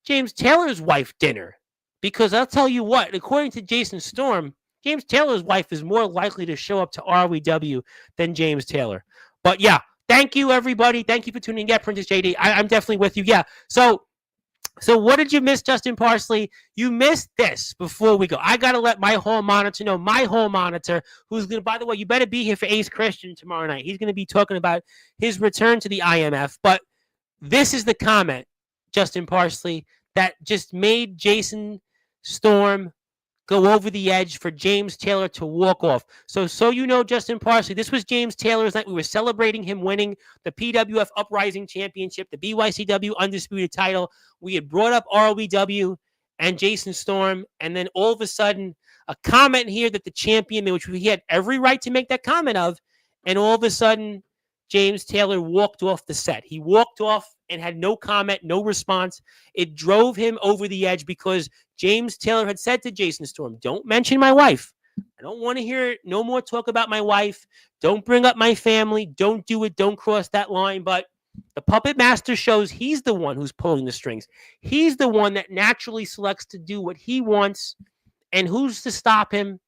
James Taylor's wife dinner, because I'll tell you what, according to Jason Storm, James Taylor's wife is more likely to show up to ROEW than James Taylor. But yeah, thank you, everybody. Thank you for tuning in. Yeah, Princess JD, I'm definitely with you. Yeah, So what did you miss, Justin Parsley? You missed this before we go. I got to let my hall monitor know, my hall monitor, who's going to, by the way, you better be here for Ace Christian tomorrow night. He's going to be talking about his return to the IMF. But this is the comment, Justin Parsley, that just made Jason Storm go over the edge for James Taylor to walk off. So you know, Justin Parsley, this was James Taylor's night. We were celebrating him winning the PWF Uprising Championship, the BYCW Undisputed title. We had brought up ROEW and Jason Storm, and then all of a sudden, a comment here that the champion made, which he had every right to make that comment of, and all of a sudden, James Taylor walked off the set. He walked off and had no comment, no response. It drove him over the edge because James Taylor had said to Jason Storm, don't mention my wife. I don't want to hear no more talk about my wife. Don't bring up my family. Don't do it. Don't cross that line. But the puppet master shows he's the one who's pulling the strings. He's the one that naturally selects to do what he wants. And who's to stop him?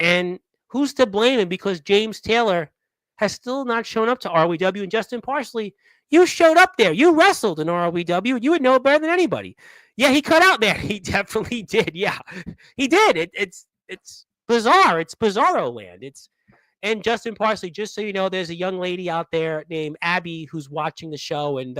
And who's to blame him? Because James Taylor has still not shown up to ROW. And Justin Parsley, you showed up there. You wrestled in ROW. You would know it better than anybody. Yeah, he cut out there. He definitely did. Yeah, he did. It's bizarre. It's bizarro land. And Justin Parsley, just so you know, there's a young lady out there named Abby who's watching the show, and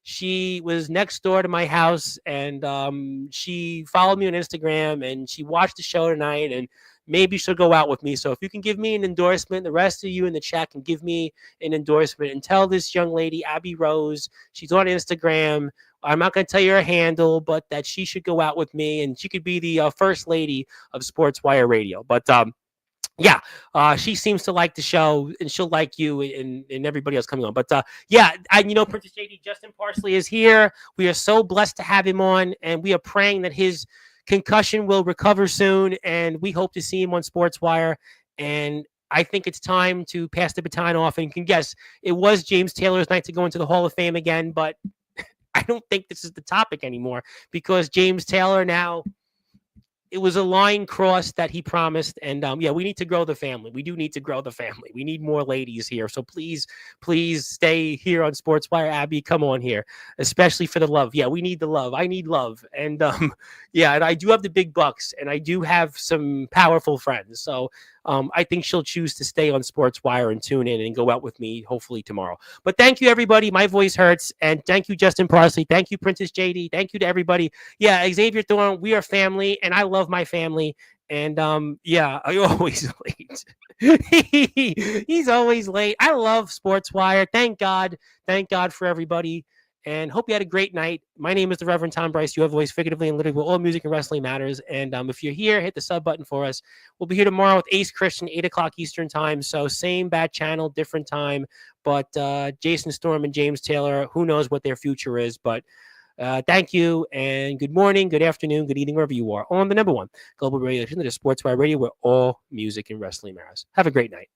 she was next door to my house, and she followed me on Instagram, and she watched the show tonight, and maybe she'll go out with me. So if you can give me an endorsement, the rest of you in the chat can give me an endorsement and tell this young lady, Abby Rose, she's on Instagram. I'm not going to tell you her handle, but that she should go out with me, and she could be the first lady of Sportswire Radio. But yeah, she seems to like the show, and she'll like you and everybody else coming on. But yeah, Princess JD, Justin Parsley is here. We are so blessed to have him on, and we are praying that his concussion will recover soon, and we hope to see him on Sportswire. And I think it's time to pass the baton off. And you can guess, it was James Taylor's night to go into the Hall of Fame again, but I don't think this is the topic anymore because James Taylor now, it was a line crossed that he promised. And yeah, we need to grow the family. We do need to grow the family. We need more ladies here. So please stay here on Sportswire. Abby, come on here, especially for the love. Yeah, we need the love. I need love. And yeah, and I do have the big bucks, and I do have some powerful friends. So I think she'll choose to stay on Sportswire and tune in and go out with me, hopefully tomorrow. But thank you, everybody. My voice hurts. And thank you, Justin Parsley. Thank you, Princess JD. Thank you to everybody. Yeah, Xavier Thorne, we are family, and I love my family. And yeah, you're always late. He's always late. I love Sportswire. Thank God. Thank God for everybody. And hope you had a great night. My name is the Reverend Tom Bryce. You have voice figuratively and literally where all music and wrestling matters. And if you're here, hit the sub button for us. We'll be here tomorrow with Ace Christian, 8 o'clock Eastern time. So same bad channel, different time. But Jason Storm and James Taylor, who knows what their future is. But thank you, and good morning, good afternoon, good evening, wherever you are, on the number one global radio station, the Sportswire Radio, where all music and wrestling matters. Have a great night.